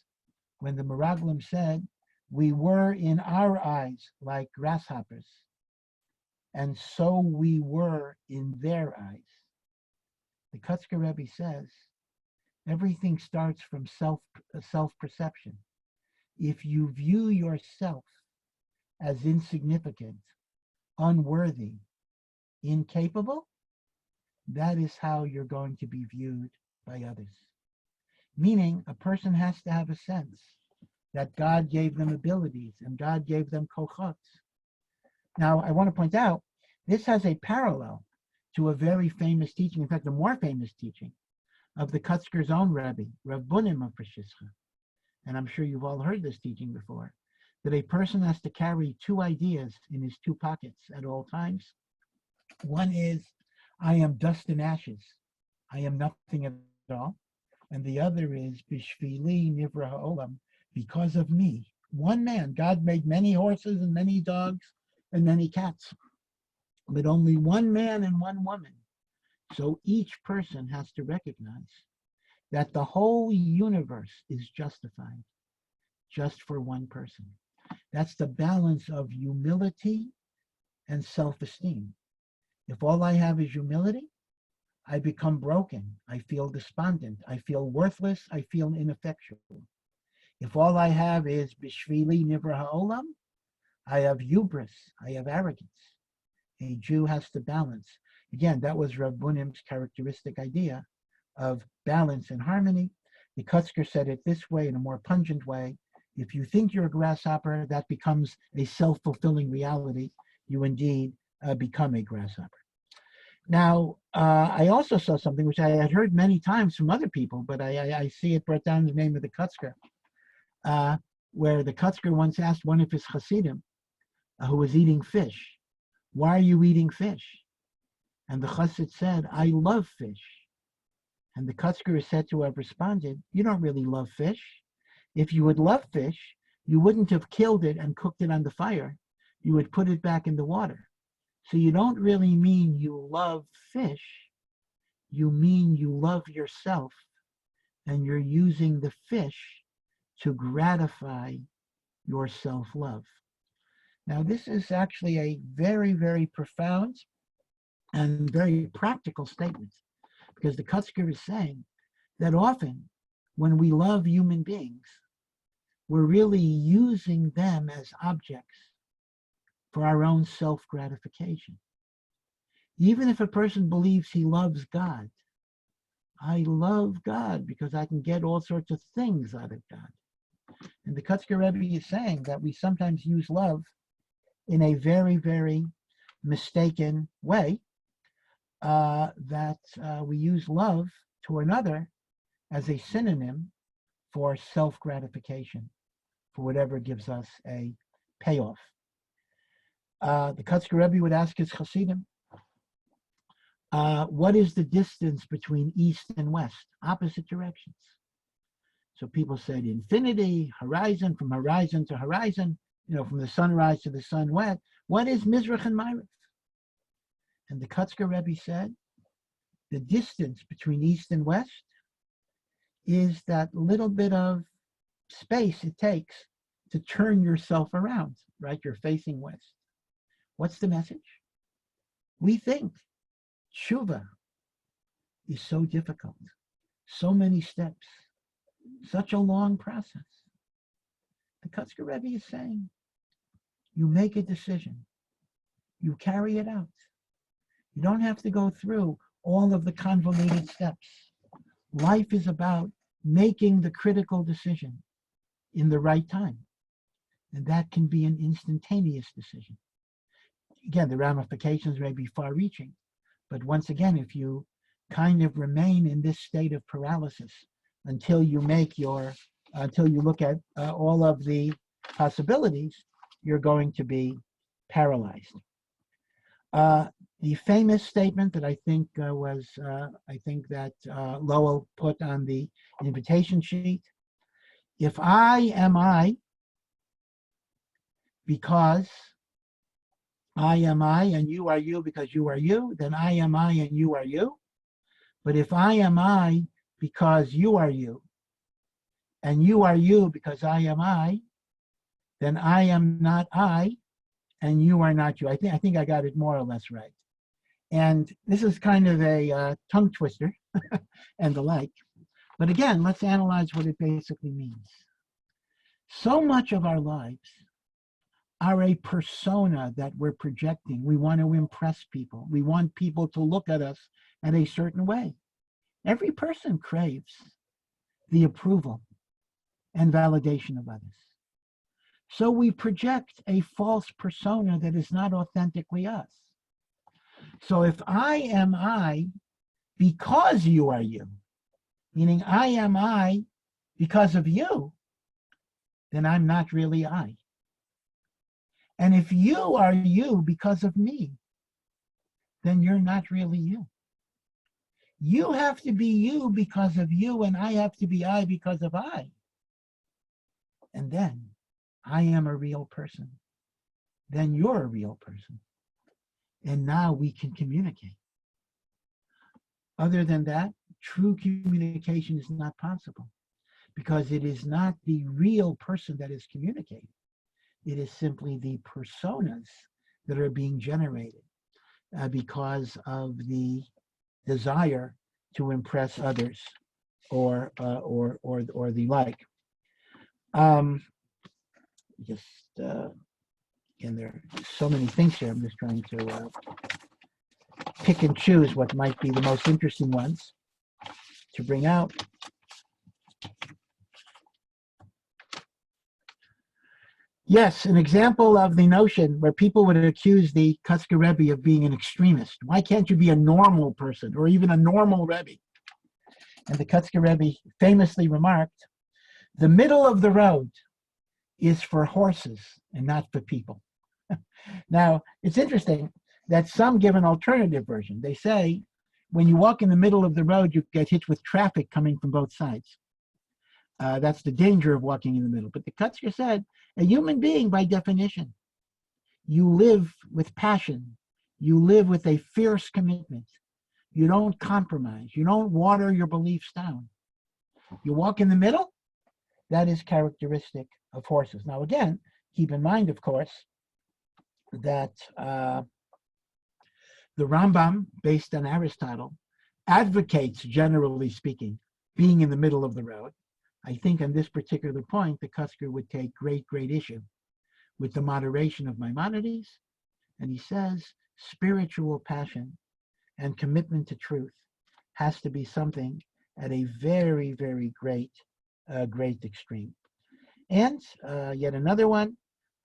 when the Meraglim said, we were in our eyes like grasshoppers, and so we were in their eyes. The Kotzker Rebbe says, everything starts from self-perception. If you view yourself as insignificant, unworthy, incapable, that is how you're going to be viewed by others. Meaning, a person has to have a sense that God gave them abilities and God gave them kochot. Now, I want to point out, this has a parallel to a very famous teaching, in fact, a more famous teaching of the Kotzker's own Rabbi, Rav Bunim of Peshischa. And I'm sure you've all heard this teaching before, that a person has to carry two ideas in his two pockets at all times. One is, I am dust and ashes. I am nothing at all. And the other is, Bishvili Nivra Ha'olam, because of me. One man, God made many horses and many dogs and many cats, but only one man and one woman. So each person has to recognize that the whole universe is justified just for one person. That's the balance of humility and self-esteem. If all I have is humility, I become broken. I feel despondent. I feel worthless. I feel ineffectual. If all I have is Bishvili Nivra Ha'olam, I have hubris. I have arrogance. A Jew has to balance. Again, that was Rav Bunim's characteristic idea of balance and harmony. The Kotzker said it this way, in a more pungent way. If you think you're a grasshopper, that becomes a self-fulfilling reality. You indeed become a grasshopper. Now, I also saw something which I had heard many times from other people, but I see it brought down in the name of the Kotzker, where the Kotzker once asked one of his Hasidim, who was eating fish, why are you eating fish? And the Chassid said, I love fish. And the Kotzker is said to have responded, you don't really love fish. If you would love fish, you wouldn't have killed it and cooked it on the fire. You would put it back in the water. So you don't really mean you love fish. You mean you love yourself, and you're using the fish to gratify your self-love. Now, this is actually a very, very profound and very practical statement, because the Kotzker is saying that often when we love human beings, we're really using them as objects for our own self-gratification. Even if a person believes he loves God, I love God because I can get all sorts of things out of God. And the Kotzker Rebbe is saying that we sometimes use love in a very, very mistaken way, that we use love to another as a synonym for self-gratification, for whatever gives us a payoff. The Kotzker Rebbe would ask his Hasidim, what is the distance between east and west, opposite directions? So people said infinity, horizon, from horizon to horizon, from the sunrise to the sunset. What is Mizrach and Ma'ariv? And the Kotzker Rebbe said, the distance between east and west is that little bit of space it takes to turn yourself around, right? You're facing west. What's the message? We think tshuva is so difficult, so many steps, such a long process. The Kotzker Rebbe is saying, you make a decision, you carry it out. You don't have to go through all of the convoluted steps. Life is about making the critical decision in the right time. And that can be an instantaneous decision. Again, the ramifications may be far-reaching, but once again, if you kind of remain in this state of paralysis until you look at all of the possibilities, you're going to be paralyzed. The famous statement that I think that Lowell put on the invitation sheet: if I am I, because I am I and you are you because you are you, then I am I and you are you. But if I am I because you are you, and you are you because I am I, then I am not I, and you are not you. I think I got it more or less right. And this is kind of a tongue twister and the like. But again, let's analyze what it basically means. So much of our lives are a persona that we're projecting. We want to impress people. We want people to look at us in a certain way. Every person craves the approval and validation of others. So we project a false persona that is not authentically us. So if I am I because you are you, meaning I am I because of you, then I'm not really I. And if you are you because of me, then you're not really you. You have to be you because of you, and I have to be I because of I. And then I am a real person. Then you're a real person. And now we can communicate. Other than that, true communication is not possible because it is not the real person that is communicating. It is simply the personas that are being generated because of the desire to impress others or the like. And there are so many things here. I'm just trying to pick and choose what might be the most interesting ones to bring out. Yes, an example of the notion where people would accuse the Kotzker Rebbe of being an extremist. Why can't you be a normal person or even a normal Rebbe? And the Kotzker Rebbe famously remarked, the middle of the road is for horses and not for people. Now, it's interesting that some give an alternative version. They say, when you walk in the middle of the road, you get hit with traffic coming from both sides. That's the danger of walking in the middle. But the Kotzker said, a human being, by definition, you live with passion. You live with a fierce commitment. You don't compromise. You don't water your beliefs down. You walk in the middle. That is characteristic of horses. Now, again, keep in mind, of course, that the Rambam, based on Aristotle, advocates, generally speaking, being in the middle of the road. I think on this particular point, the Kotzker would take great issue with the moderation of Maimonides. And he says spiritual passion and commitment to truth has to be something at a very, very great extreme. And yet another one,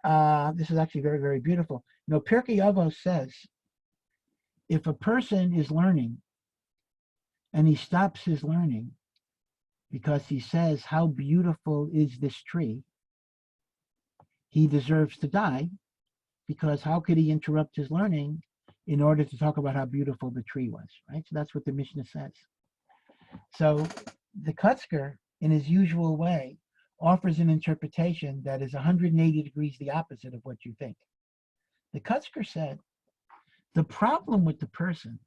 this is actually very, very beautiful. You know, Pirkei Avos says, if a person is learning and he stops his learning because he says, how beautiful is this tree, he deserves to die, because how could he interrupt his learning in order to talk about how beautiful the tree was, right? So that's what the Mishnah says. So the Kotzker, in his usual way, offers an interpretation that is 180 degrees the opposite of what you think. The Kotzker said, the problem with the person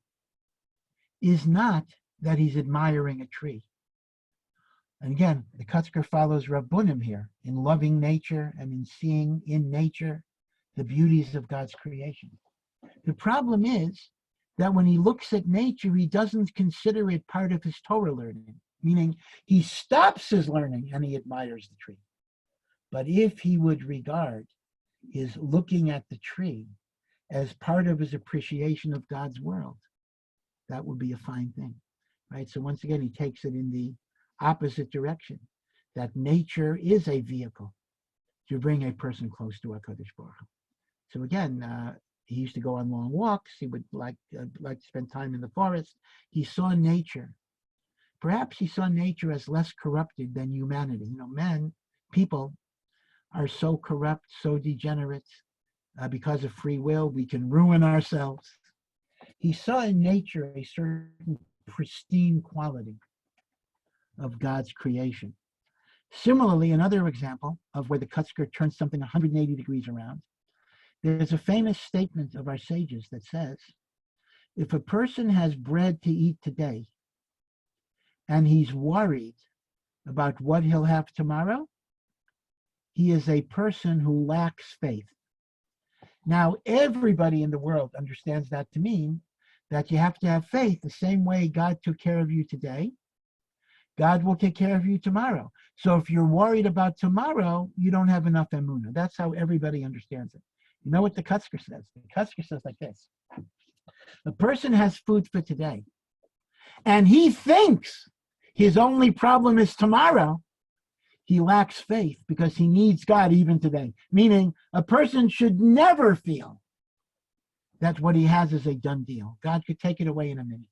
is not that he's admiring a tree. And again, the Kotzker follows Rabbunim here in loving nature and in seeing in nature the beauties of God's creation. The problem is that when he looks at nature, he doesn't consider it part of his Torah learning, meaning he stops his learning and he admires the tree. But if he would regard his looking at the tree as part of his appreciation of God's world, that would be a fine thing, right? So once again, he takes it in the opposite direction, that nature is a vehicle to bring a person close to HaKadosh Baruch Hu. So again, he used to go on long walks. He would like to spend time in the forest. He saw nature. Perhaps he saw nature as less corrupted than humanity. You know, people are so corrupt, so degenerate. Because of free will, we can ruin ourselves. He saw in nature a certain pristine quality of God's creation. Similarly, another example of where the Kotzker turns something 180 degrees around, there's a famous statement of our sages that says, if a person has bread to eat today and he's worried about what he'll have tomorrow, he is a person who lacks faith. Now, everybody in the world understands that to mean that you have to have faith the same way God took care of you today. God will take care of you tomorrow. So if you're worried about tomorrow, you don't have enough emunah. That's how everybody understands it. You know what the Kotzker says? The Kotzker says like this. A person has food for today, and he thinks his only problem is tomorrow. He lacks faith because he needs God even today. Meaning, a person should never feel that what he has is a done deal. God could take it away in a minute.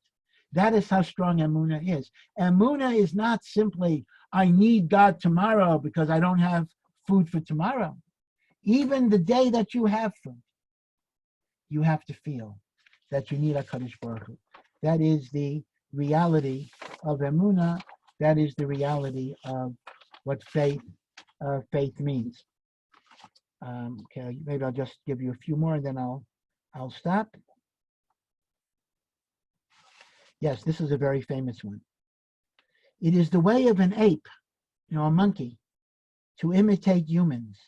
That is how strong emunah is. Emunah is not simply, I need God tomorrow because I don't have food for tomorrow. Even the day that you have food, you have to feel that you need HaKadosh Baruch Hu. That is the reality of emunah. That is the reality of what faith means. Okay, maybe I'll just give you a few more and then I'll stop. Yes, this is a very famous one. It is the way of an ape, a monkey, to imitate humans.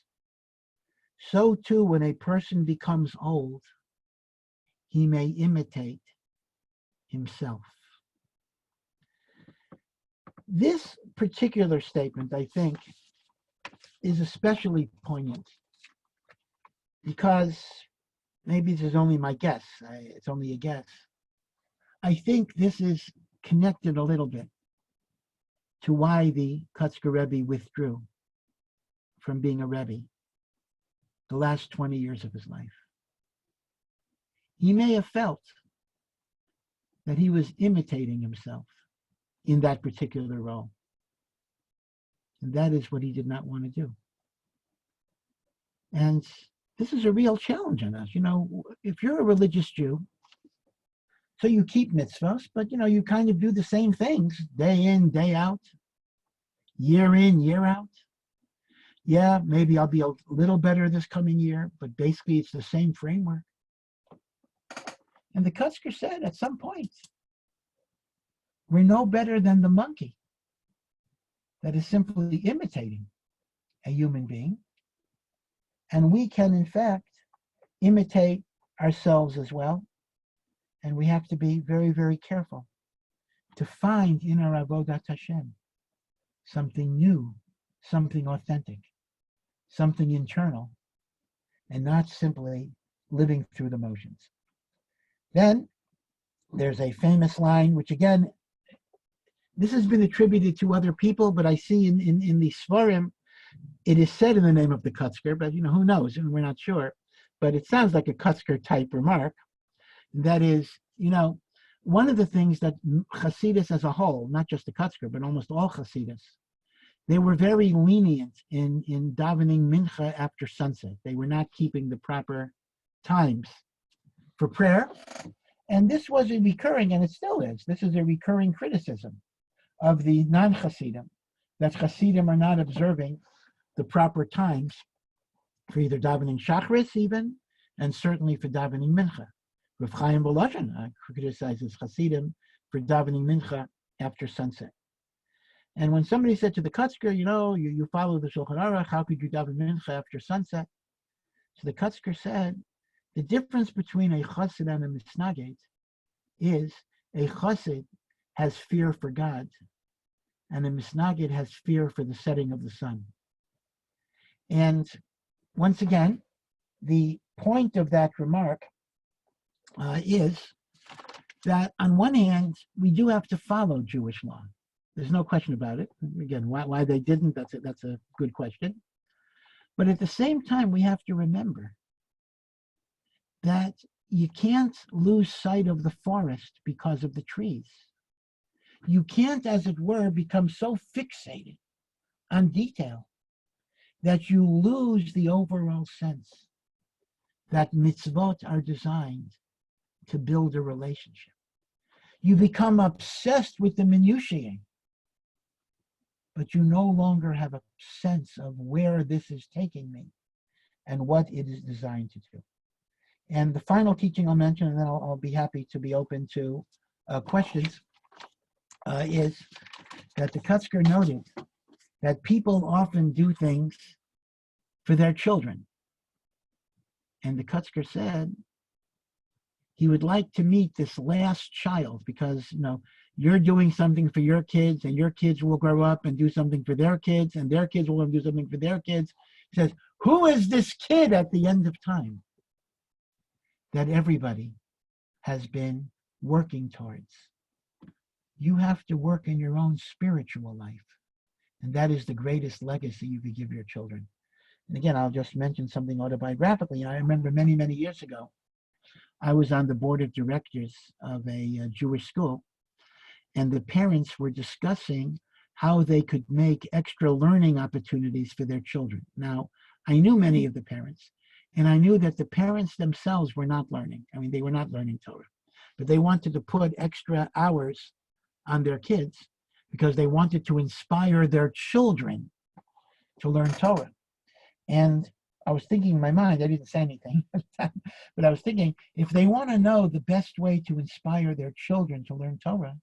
So too, when a person becomes old, he may imitate himself. This particular statement, I think, is especially poignant because maybe this is only my guess. It's only a guess. I think this is connected a little bit to why the Kotzker Rebbe withdrew from being a Rebbe the last 20 years of his life. He may have felt that he was imitating himself in that particular role. And that is what he did not want to do. And this is a real challenge on us. If you're a religious Jew, so you keep mitzvahs, but you kind of do the same things day in, day out, year in, year out. Yeah, maybe I'll be a little better this coming year, but basically it's the same framework. And the Kotzker said at some point, we're no better than the monkey that is simply imitating a human being. And we can, in fact, imitate ourselves as well. And we have to be very, very careful to find in our Avodat Hashem something new, something authentic, something internal, and not simply living through the motions. Then there's a famous line, which again, this has been attributed to other people, but I see in the Svarim, it is said in the name of the Kotzker, but who knows, and we're not sure. But it sounds like a Kotzker type remark. That is, one of the things that Hasidus as a whole, not just the Kotzker, but almost all Hasidus, they were very lenient in davening mincha after sunset. They were not keeping the proper times for prayer. And this was a recurring, and it still is, this is a recurring criticism of the non-Hasidim, that Hasidim are not observing the proper times for either davening Shachris even, and certainly for davening mincha. Rav Chaim Volozhin criticizes Hasidim for davening mincha after sunset. And when somebody said to the Kotzker, you follow the Shulchan Aruch, how could you daven mincha after sunset? So the Kotzker said, the difference between a chassid and a misnagid is a chassid has fear for God, and a misnagid has fear for the setting of the sun. And once again, the point of that remark is that on one hand, we do have to follow Jewish law. There's no question about it. Again, why they didn't, that's a good question. But at the same time, we have to remember that you can't lose sight of the forest because of the trees. You can't, as it were, become so fixated on detail that you lose the overall sense that mitzvot are designed to build a relationship. You become obsessed with the minutiae, but you no longer have a sense of where this is taking me and what it is designed to do. And the final teaching I'll mention, and then I'll be happy to be open to questions, is that the Kotzker noted that people often do things for their children. And the Kotzker said he would like to meet this last child because, you're doing something for your kids and your kids will grow up and do something for their kids and their kids will do something for their kids. He says, who is this kid at the end of time that everybody has been working towards? You have to work in your own spiritual life. And that is the greatest legacy you could give your children. And again, I'll just mention something autobiographically. I remember many, many years ago, I was on the board of directors of a Jewish school, and the parents were discussing how they could make extra learning opportunities for their children. Now, I knew many of the parents, and I knew that the parents themselves were not learning. I mean, they were not learning Torah, but they wanted to put extra hours on their kids because they wanted to inspire their children to learn Torah. And I was thinking in my mind, I didn't say anything, but I was thinking, if they want to know the best way to inspire their children to learn Torah,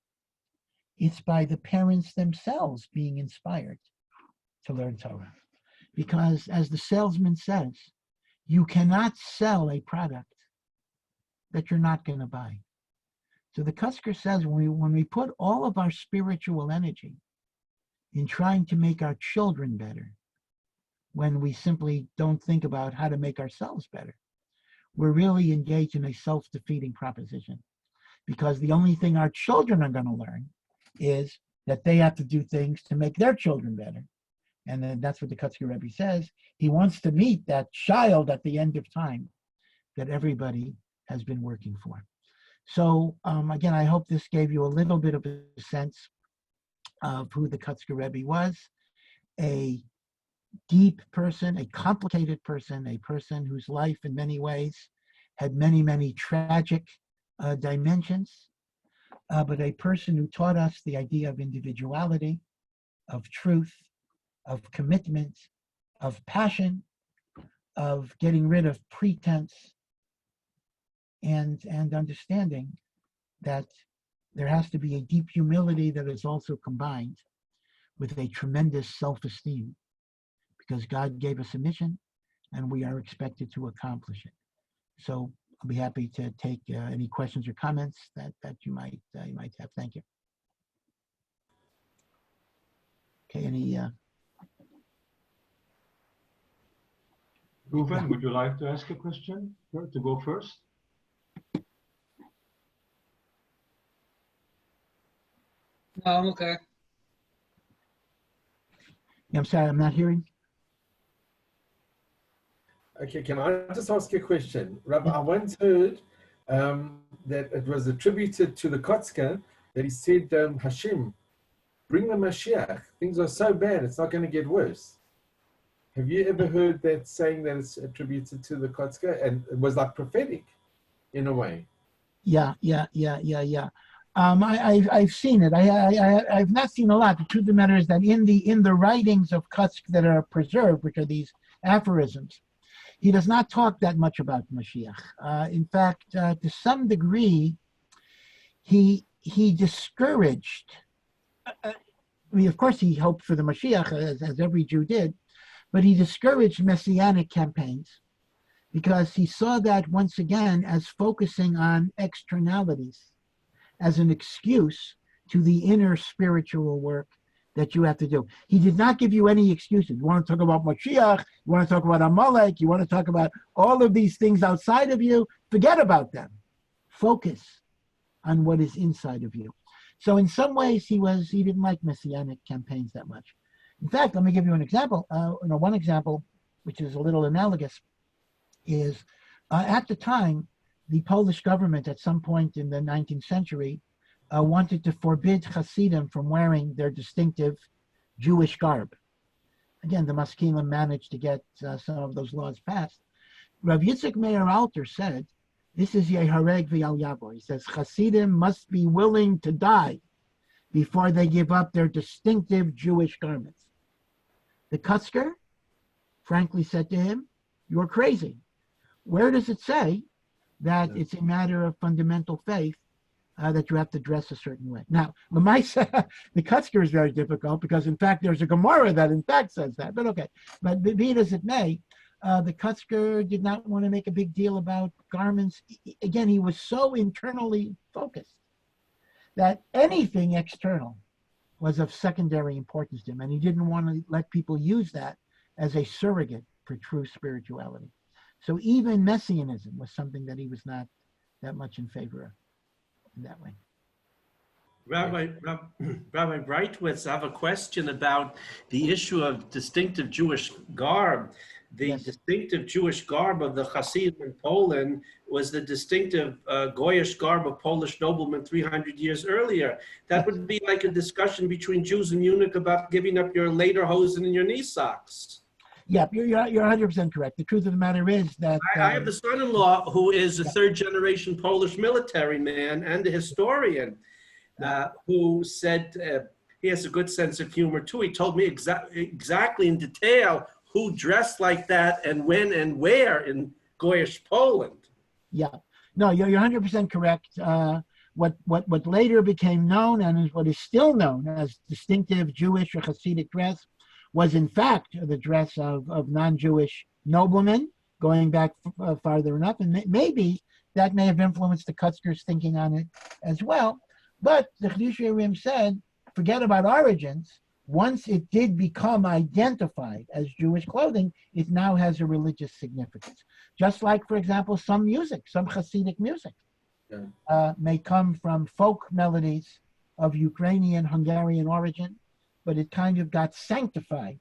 it's by the parents themselves being inspired to learn Torah. Because as the salesman says, you cannot sell a product that you're not going to buy. So the Kotzker says when we put all of our spiritual energy in trying to make our children better, when we simply don't think about how to make ourselves better, we're really engaged in a self-defeating proposition. Because the only thing our children are going to learn is that they have to do things to make their children better. And then that's what the Kotzker Rebbe says. He wants to meet that child at the end of time that everybody has been working for. So again, I hope this gave you a little bit of a sense of who the Kotzker Rebbe was, a deep person, a complicated person, a person whose life in many ways had many, many tragic dimensions, but a person who taught us the idea of individuality, of truth, of commitment, of passion, of getting rid of pretense, and understanding that there has to be a deep humility that is also combined with a tremendous self-esteem, because God gave us a mission and we are expected to accomplish it. So I'll be happy to take any questions or comments that you might have. Thank you. Okay, any? Reuven, would you like to ask a question? To go first? No, I'm okay. I'm sorry, I'm not hearing. Okay, can I just ask you a question? Rabbi, I once heard that it was attributed to the Kotzker that he said, Hashem, bring the Mashiach. Things are so bad, it's not going to get worse. Have you ever heard that saying that it's attributed to the Kotzker? And it was like prophetic in a way. Yeah. I've seen it. I've not seen a lot. The truth of the matter is that in the writings of Kotzker that are preserved, which are these aphorisms, he does not talk that much about Mashiach. In fact, to some degree, he discouraged. I mean, of course, he hoped for the Mashiach, as every Jew did, but he discouraged messianic campaigns because he saw that once again as focusing on externalities, as an excuse to the inner spiritual work that you have to do. He did not give you any excuses. You want to talk about Mashiach, you want to talk about Amalek, you want to talk about all of these things outside of you, forget about them. Focus on what is inside of you. So in some ways, he didn't like messianic campaigns that much. In fact, let me give you an example. One example, which is a little analogous, is at the time, the Polish government at some point in the 19th century wanted to forbid Hasidim from wearing their distinctive Jewish garb. Again, the Maskilim managed to get some of those laws passed. Rav Yitzchak Meir Alter said, this is Yehareg v'Al Yavo. He says, Hasidim must be willing to die before they give up their distinctive Jewish garments. The Kotzker frankly said to him, you're crazy. Where does it say that it's a matter of fundamental faith that you have to dress a certain way. Now, the Kotzker is very difficult because, in fact, there's a Gemara that, in fact, says that. But okay, but be it as it may, the Kotzker did not want to make a big deal about garments. Again, he was so internally focused that anything external was of secondary importance to him, and he didn't want to let people use that as a surrogate for true spirituality. So even messianism was something that he was not that much in favor of in that way. Rabbi Breitowitz, I have a question about the issue of distinctive Jewish garb. The distinctive Jewish garb of the Hasidim in Poland was the distinctive Goyish garb of Polish noblemen 300 years earlier. That would be like a discussion between Jews and Munich about giving up your lederhosen and your knee socks. Yeah, you're 100% correct. The truth of the matter is that I have a son-in-law who is a third-generation Polish military man and a historian who said he has a good sense of humor too. He told me exactly in detail who dressed like that and when and where in Goyish Poland. Yeah, no, you're 100% correct. What later became known and is what is still known as distinctive Jewish or Hasidic dress was in fact the dress of non-Jewish noblemen, going back farther enough, and maybe that may have influenced the Kotzker's thinking on it as well. But the Chedush Rim said, forget about origins. Once it did become identified as Jewish clothing, it now has a religious significance. Just like, for example, some music, some Hasidic music may come from folk melodies of Ukrainian, Hungarian origin, but it kind of got sanctified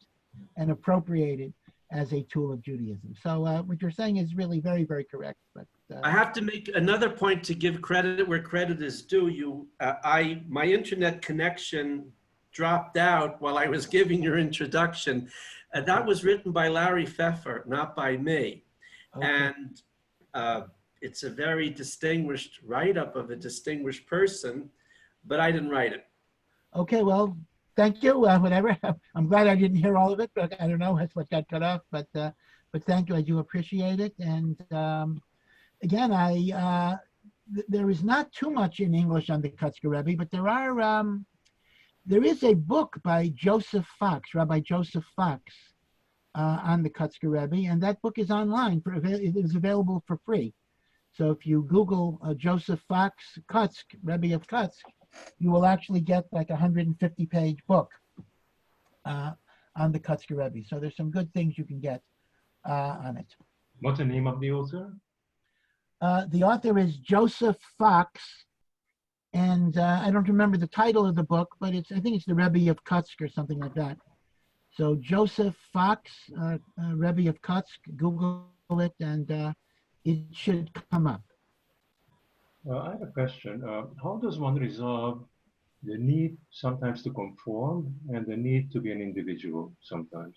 and appropriated as a tool of Judaism. So what you're saying is really very, very correct. But I have to make another point to give credit where credit is due. My internet connection dropped out while I was giving your introduction. That was written by Larry Pfeffer, not by me. Okay. And it's a very distinguished write-up of a distinguished person, but I didn't write it. Okay, well, thank you. Whatever. I'm glad I didn't hear all of it, but I don't know what got cut off. But thank you. I do appreciate it. And again, there is not too much in English on the Kotzker Rebbe, but there is a book by Joseph Fox, Rabbi Joseph Fox, on the Kotzker Rebbe, and that book is online. It is available for free. So if you Google Joseph Fox Kotzk, Rebbe of Kotzk, you will actually get like a 150-page book on the Kotzker Rebbe. So there's some good things you can get on it. What's the name of the author? The author is Joseph Fox, and I don't remember the title of the book, but I think it's the Rebbe of Kotzk or something like that. So Joseph Fox, Rebbe of Kotzk, Google it, and it should come up. I have a question. How does one resolve the need sometimes to conform and the need to be an individual sometimes?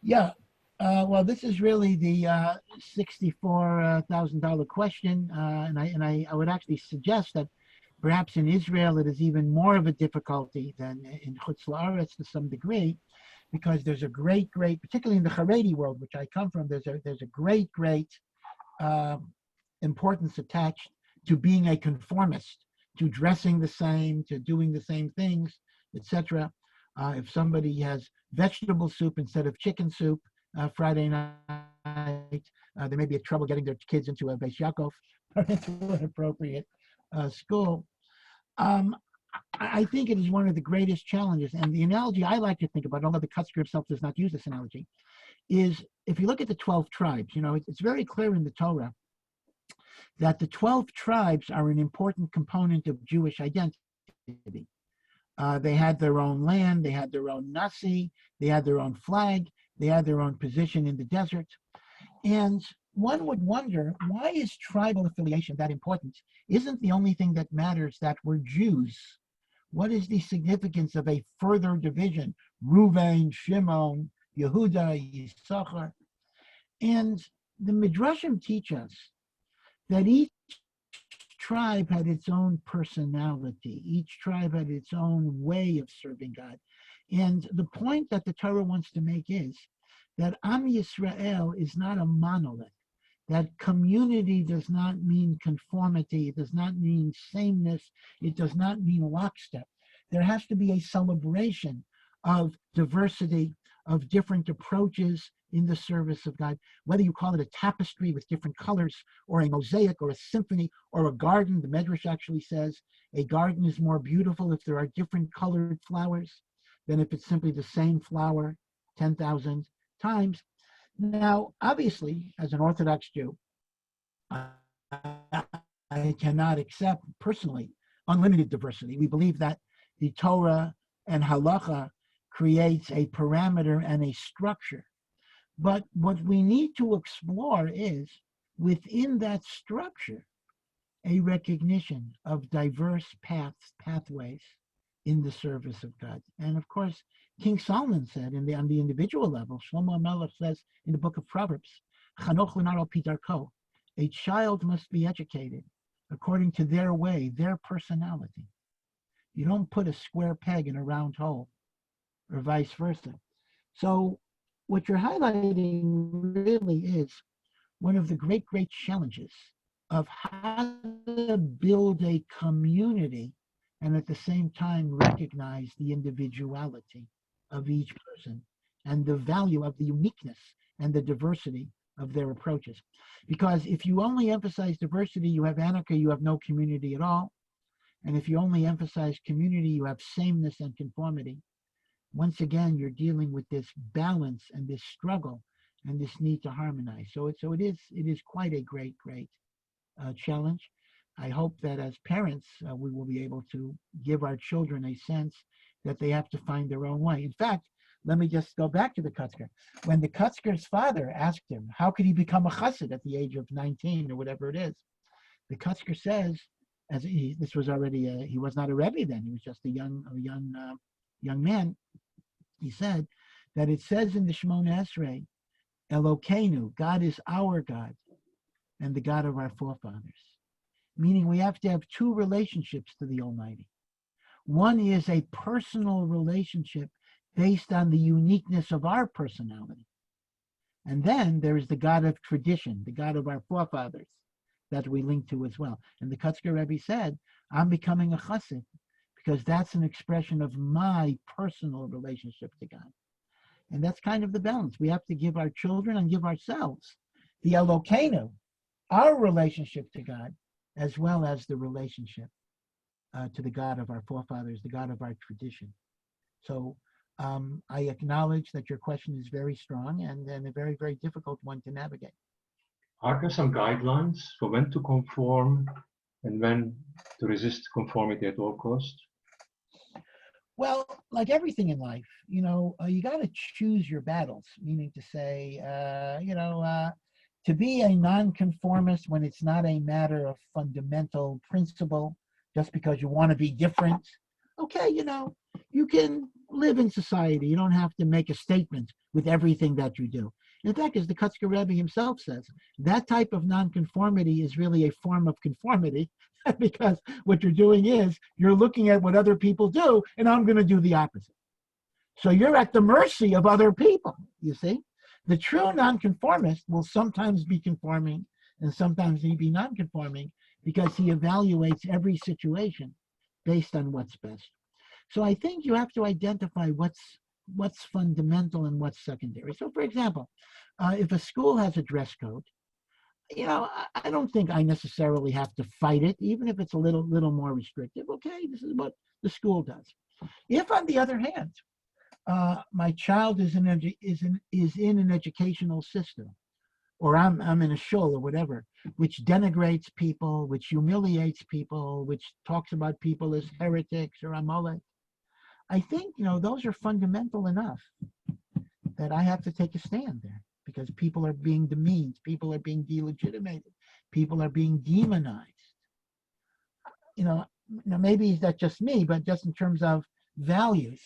Yeah. Well, this is really the $64,000 question, and I would actually suggest that perhaps in Israel it is even more of a difficulty than in Chutz La'aretz to some degree, because there's a great, particularly in the Haredi world, which I come from, there's a great importance attached to being a conformist, to dressing the same, to doing the same things, etc. If somebody has vegetable soup instead of chicken soup Friday night, there may be trouble getting their kids into a Beis Yaakov or into an appropriate school. I think it is one of the greatest challenges, and the analogy I like to think about, although the Kotzker himself does not use this analogy, is if you look at the 12 tribes, it's very clear in the Torah that the 12 tribes are an important component of Jewish identity. They had their own land, they had their own Nasi, they had their own flag, they had their own position in the desert. And one would wonder, why is tribal affiliation that important? Isn't the only thing that matters that we're Jews? What is the significance of a further division? Reuven, Shimon, Yehuda, Yisachar. And the Midrashim teach us that each tribe had its own personality. Each tribe had its own way of serving God. And the point that the Torah wants to make is that Am Yisrael is not a monolith. that community does not mean conformity, it does not mean sameness, it does not mean lockstep. There has to be a celebration of diversity, of different approaches in the service of God, whether you call it a tapestry with different colors, or a mosaic, or a symphony, or a garden. The Medrash actually says a garden is more beautiful if there are different colored flowers than if it's simply the same flower 10,000 times. Now, obviously, as an Orthodox Jew, I cannot accept personally unlimited diversity. We believe that the Torah and Halacha creates a parameter and a structure. But what we need to explore is, within that structure, a recognition of diverse pathways in the service of God. And of course, King Solomon said on the individual level, Shlomo Melech says in the book of Proverbs, Chanoch l'naro pidarko, a child must be educated according to their way, their personality. You don't put a square peg in a round hole, or vice versa. So what you're highlighting really is one of the great challenges of how to build a community and at the same time recognize the individuality of each person and the value of the uniqueness and the diversity of their approaches. Because if you only emphasize diversity, you have anarchy, you have no community at all. And if you only emphasize community, you have sameness and conformity. Once again, you're dealing with this balance and this struggle and this need to harmonize. So it is quite a great challenge. I hope that as parents, we will be able to give our children a sense that they have to find their own way. In fact, let me just go back to the Kotzker. When the Kotzker's father asked him, how could he become a chassid at the age of 19 or whatever it is? The Kotzker says, this was already, he was not a Rebbe then, he was just a young man. He said that it says in the Shemona Esrei, Elokeinu, God is our God and the God of our forefathers. Meaning we have to have two relationships to the Almighty. One is a personal relationship based on the uniqueness of our personality. And then there is the God of tradition, the God of our forefathers that we link to as well. And the Kotzker Rebbe said, I'm becoming a chassid because that's an expression of my personal relationship to God. And that's kind of the balance. We have to give our children and give ourselves the Elokeinu, our relationship to God, as well as the relationship to the God of our forefathers, the God of our tradition. So I acknowledge that your question is very strong and a very, very difficult one to navigate. Are there some guidelines for when to conform and when to resist conformity at all costs? Well, like everything in life, you got to choose your battles, meaning to say, to be a nonconformist when it's not a matter of fundamental principle, just because you want to be different. Okay, you can live in society. You don't have to make a statement with everything that you do. In fact, as the Kotzker Rebbe himself says, that type of nonconformity is really a form of conformity because what you're doing is you're looking at what other people do and I'm going to do the opposite. So you're at the mercy of other people, you see? The true nonconformist will sometimes be conforming and sometimes he be nonconforming because he evaluates every situation based on what's best. So I think you have to identify what's fundamental and what's secondary. So for example, if a school has a dress code, I don't think I necessarily have to fight it, even if it's a little more restrictive. Okay, this is what the school does. If, on the other hand, my child is in an educational system, or I'm in a shul or whatever, which denigrates people, which humiliates people, which talks about people as heretics or Amalek, I think those are fundamental enough that I have to take a stand there. Because people are being demeaned, people are being delegitimated, people are being demonized. Maybe that's just me, but just in terms of values,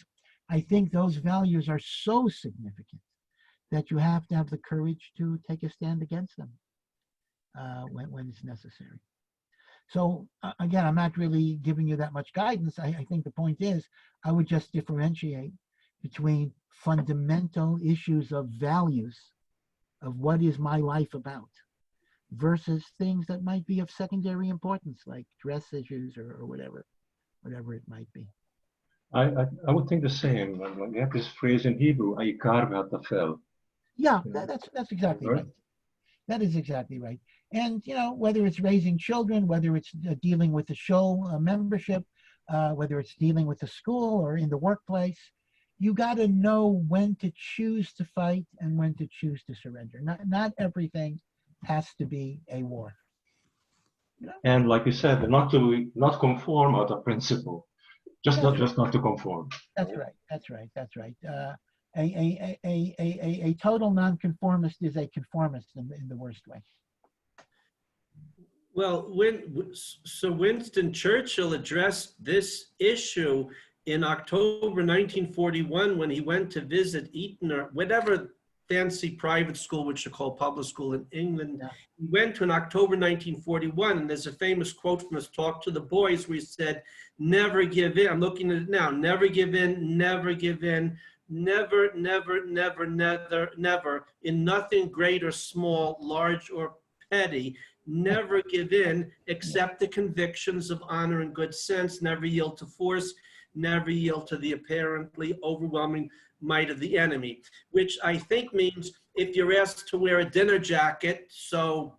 I think those values are so significant that you have to have the courage to take a stand against them when it's necessary. So again, I'm not really giving you that much guidance. I think the point is, I would just differentiate between fundamental issues of values of what is my life about, versus things that might be of secondary importance, like dress issues or whatever it might be. I would think the same. When we have this phrase in Hebrew, "Aikar ve'atafel." Yeah, You know? that's exactly Right. right. That is exactly right. And, you know, whether it's raising children, whether it's dealing with the show membership, whether it's dealing with the school or in the workplace, you got to know when to choose to fight and when to choose to surrender. Not everything has to be a war. You know? And like you said, not conform out of principle, just not to conform. That's right. That's right. That's right. A total nonconformist is a conformist in the worst way. Well, so Winston Churchill addressed this issue in October 1941 when he went to visit Eton or whatever fancy private school, which are called public school in England. Yeah. He went to in October 1941, and there's a famous quote from his talk to the boys where he said, "Never give in." I'm looking at it now. Never give in, never give in, never, never, never, never, never, in nothing great or small, large or petty. Never give in, accept the convictions of honor and good sense, never yield to force, never yield to the apparently overwhelming might of the enemy, which I think means if you're asked to wear a dinner jacket, so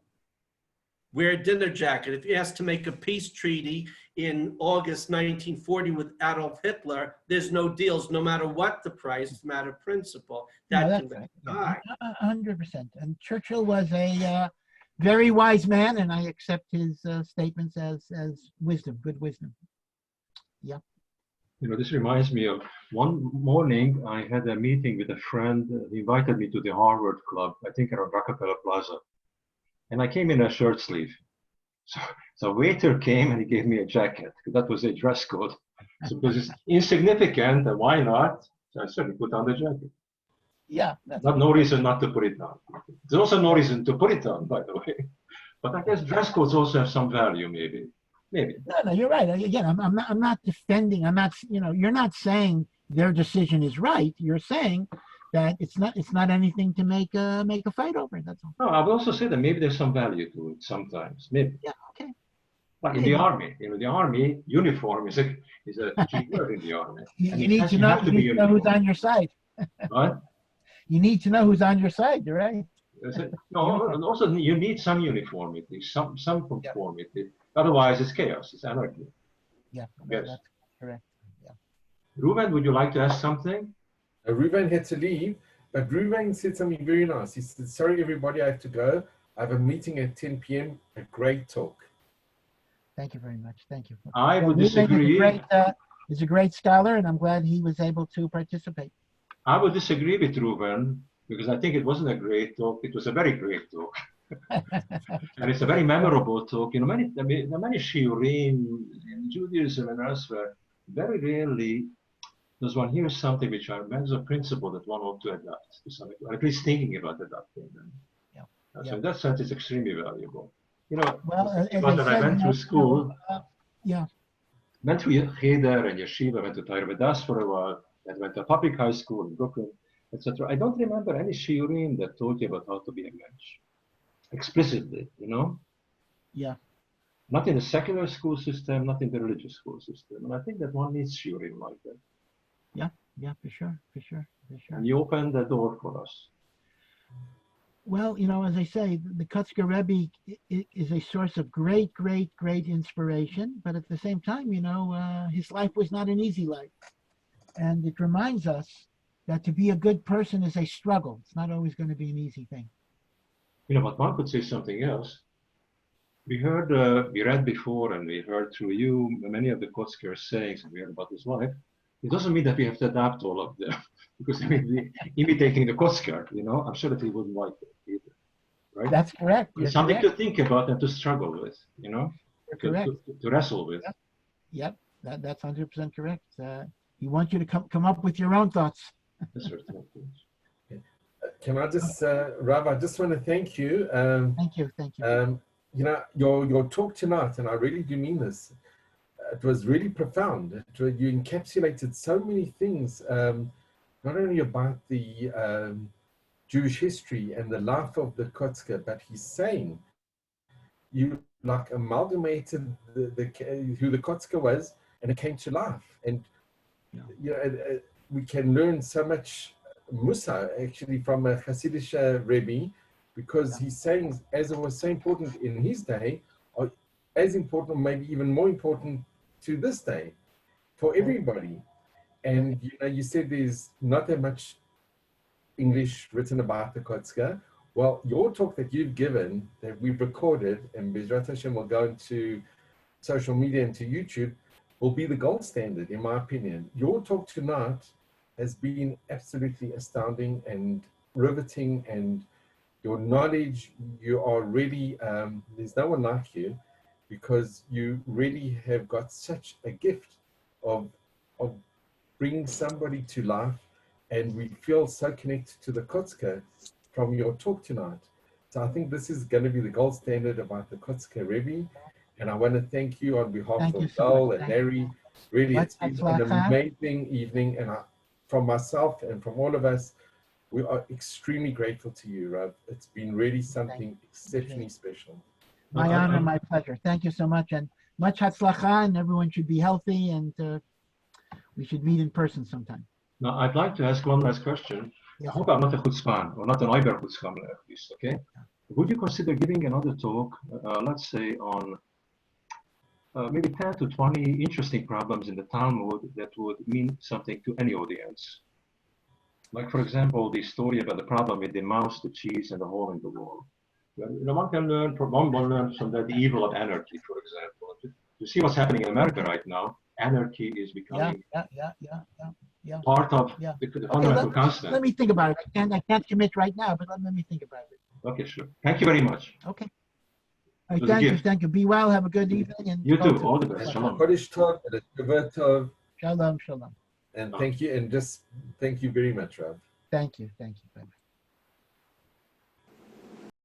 wear a dinner jacket. If you're asked to make a peace treaty in August 1940 with Adolf Hitler, there's no deals, no matter what the price, it's a matter of principle. That No, can right. 100%. And Churchill was a very wise man, and I accept his statements as wisdom, good wisdom. Yeah. You know, this reminds me of one morning I had a meeting with a friend. He invited me to the Harvard Club, I think around Rockefeller Plaza. And I came in a shirt sleeve. So a waiter came and he gave me a jacket. That was a dress code. So because it's insignificant, and why not? So I certainly put on the jacket. Yeah. No reason not to put it on. There's also no reason to put it on, by the way. But I guess dress codes also have some value, maybe. No, you're right. Again, I'm not defending. I'm not. You know, you're not saying their decision is right. You're saying that it's not anything to make a fight over. That's all. No, I would also say that maybe there's some value to it sometimes. Maybe. Yeah. Okay. Like in the army, you know, the army uniform is a key word in the army. You need to know who's on your side. What? You need to know who's on your side. You're right. No, and also you need some uniformity, some conformity. Yeah. Otherwise, it's chaos. It's anarchy. Yeah, yes. That's correct. Yeah. Ruben, would you like to ask something? Ruben had to leave, but Ruben said something very nice. He said, "Sorry, everybody, I have to go. I have a meeting at 10 p.m. A great talk." Thank you very much. Thank you. I would disagree. He's a great scholar, and I'm glad he was able to participate. I would disagree with Ruben because I think it wasn't a great talk. It was a very great talk. And it's a very memorable talk. You know, many shiurim in Judaism and elsewhere, very rarely does one hear something which are matters of principle that one ought to adapt to some extent, or at least thinking about adapting them. Yeah. So in that sense, it's extremely valuable. You know, I went through school. Went through Cheder and Yeshiva, went to Torah Vedas for a while, and went to a public high school in Brooklyn, etc. I don't remember any shiurim that taught you about how to be a mensch. Explicitly, you know? Yeah. Not in the secular school system, not in the religious school system. And I think that one needs shiurim like that. Yeah, for sure. And you opened the door for us. Well, you know, as I say, the Kotzker Rebbe is a source of great inspiration. But at the same time, you know, his life was not an easy life. And it reminds us that to be a good person is a struggle. It's not always going to be an easy thing. You know, but one could say something else. We read before, and we heard through you many of the Kotzker sayings, and we heard about his life. It doesn't mean that we have to adapt all of them, because I mean, imitating the Kotzker, you know, I'm sure that he wouldn't like it either, right? That's correct. It's something to think about and to struggle with, you know, to wrestle with. Yep. That's 100% correct. He wants you to come up with your own thoughts. That's right. Can I just, Rav, I just want to thank you. Thank you. You know, your talk tonight, and I really do mean this, it was really profound. You encapsulated so many things, not only about the Jewish history and the life of the Kotzker, but he's saying you like amalgamated who the Kotzker was, and it came to life. And you know, we can learn so much Musa actually from a Hasidic Rebbe, because he's saying, as it was so important in his day, or as important, or maybe even more important to this day, for everybody. And you know, you said there's not that much English written about the Kotzker. Well, your talk that you've given, that we've recorded, and Bezrat Hashem will go into social media and to YouTube, will be the gold standard, in my opinion. Your talk tonight has been absolutely astounding and riveting, and your knowledge, you are really, there's no one like you, because you really have got such a gift of bringing somebody to life, and we feel so connected to the Kotzker from your talk tonight. So I think this is going to be the gold standard about the Kotzker Rebbe, and I want to thank you on behalf of Joel and Larry. Really, it's been an amazing evening, and from myself and from all of us, we are extremely grateful to you, Rav. It's been really something exceptionally special. My honor, my pleasure. Thank you so much, and much hatzlacha, and everyone should be healthy, and we should meet in person sometime. Now, I'd like to ask one last question. I hope I'm not a chutzpan, or not an Iber chutzpan at least, okay? Would you consider giving another talk, let's say on maybe 10 to 20 interesting problems in the Talmud that would mean something to any audience? Like, for example, the story about the problem with the mouse, the cheese, and the hole in the wall. One can learn from that the evil of anarchy, for example. You see what's happening in America right now. Anarchy is becoming part of the fundamental constant. Let me think about it. I can't commit right now, but let me think about it. Okay, sure. Thank you very much. Okay. All right, thank you. Be well. Have a good evening. And you too. All the best. Shalom. Shalom, shalom. And thank you, and just thank you very much, Rav. Thank you. Bye-bye.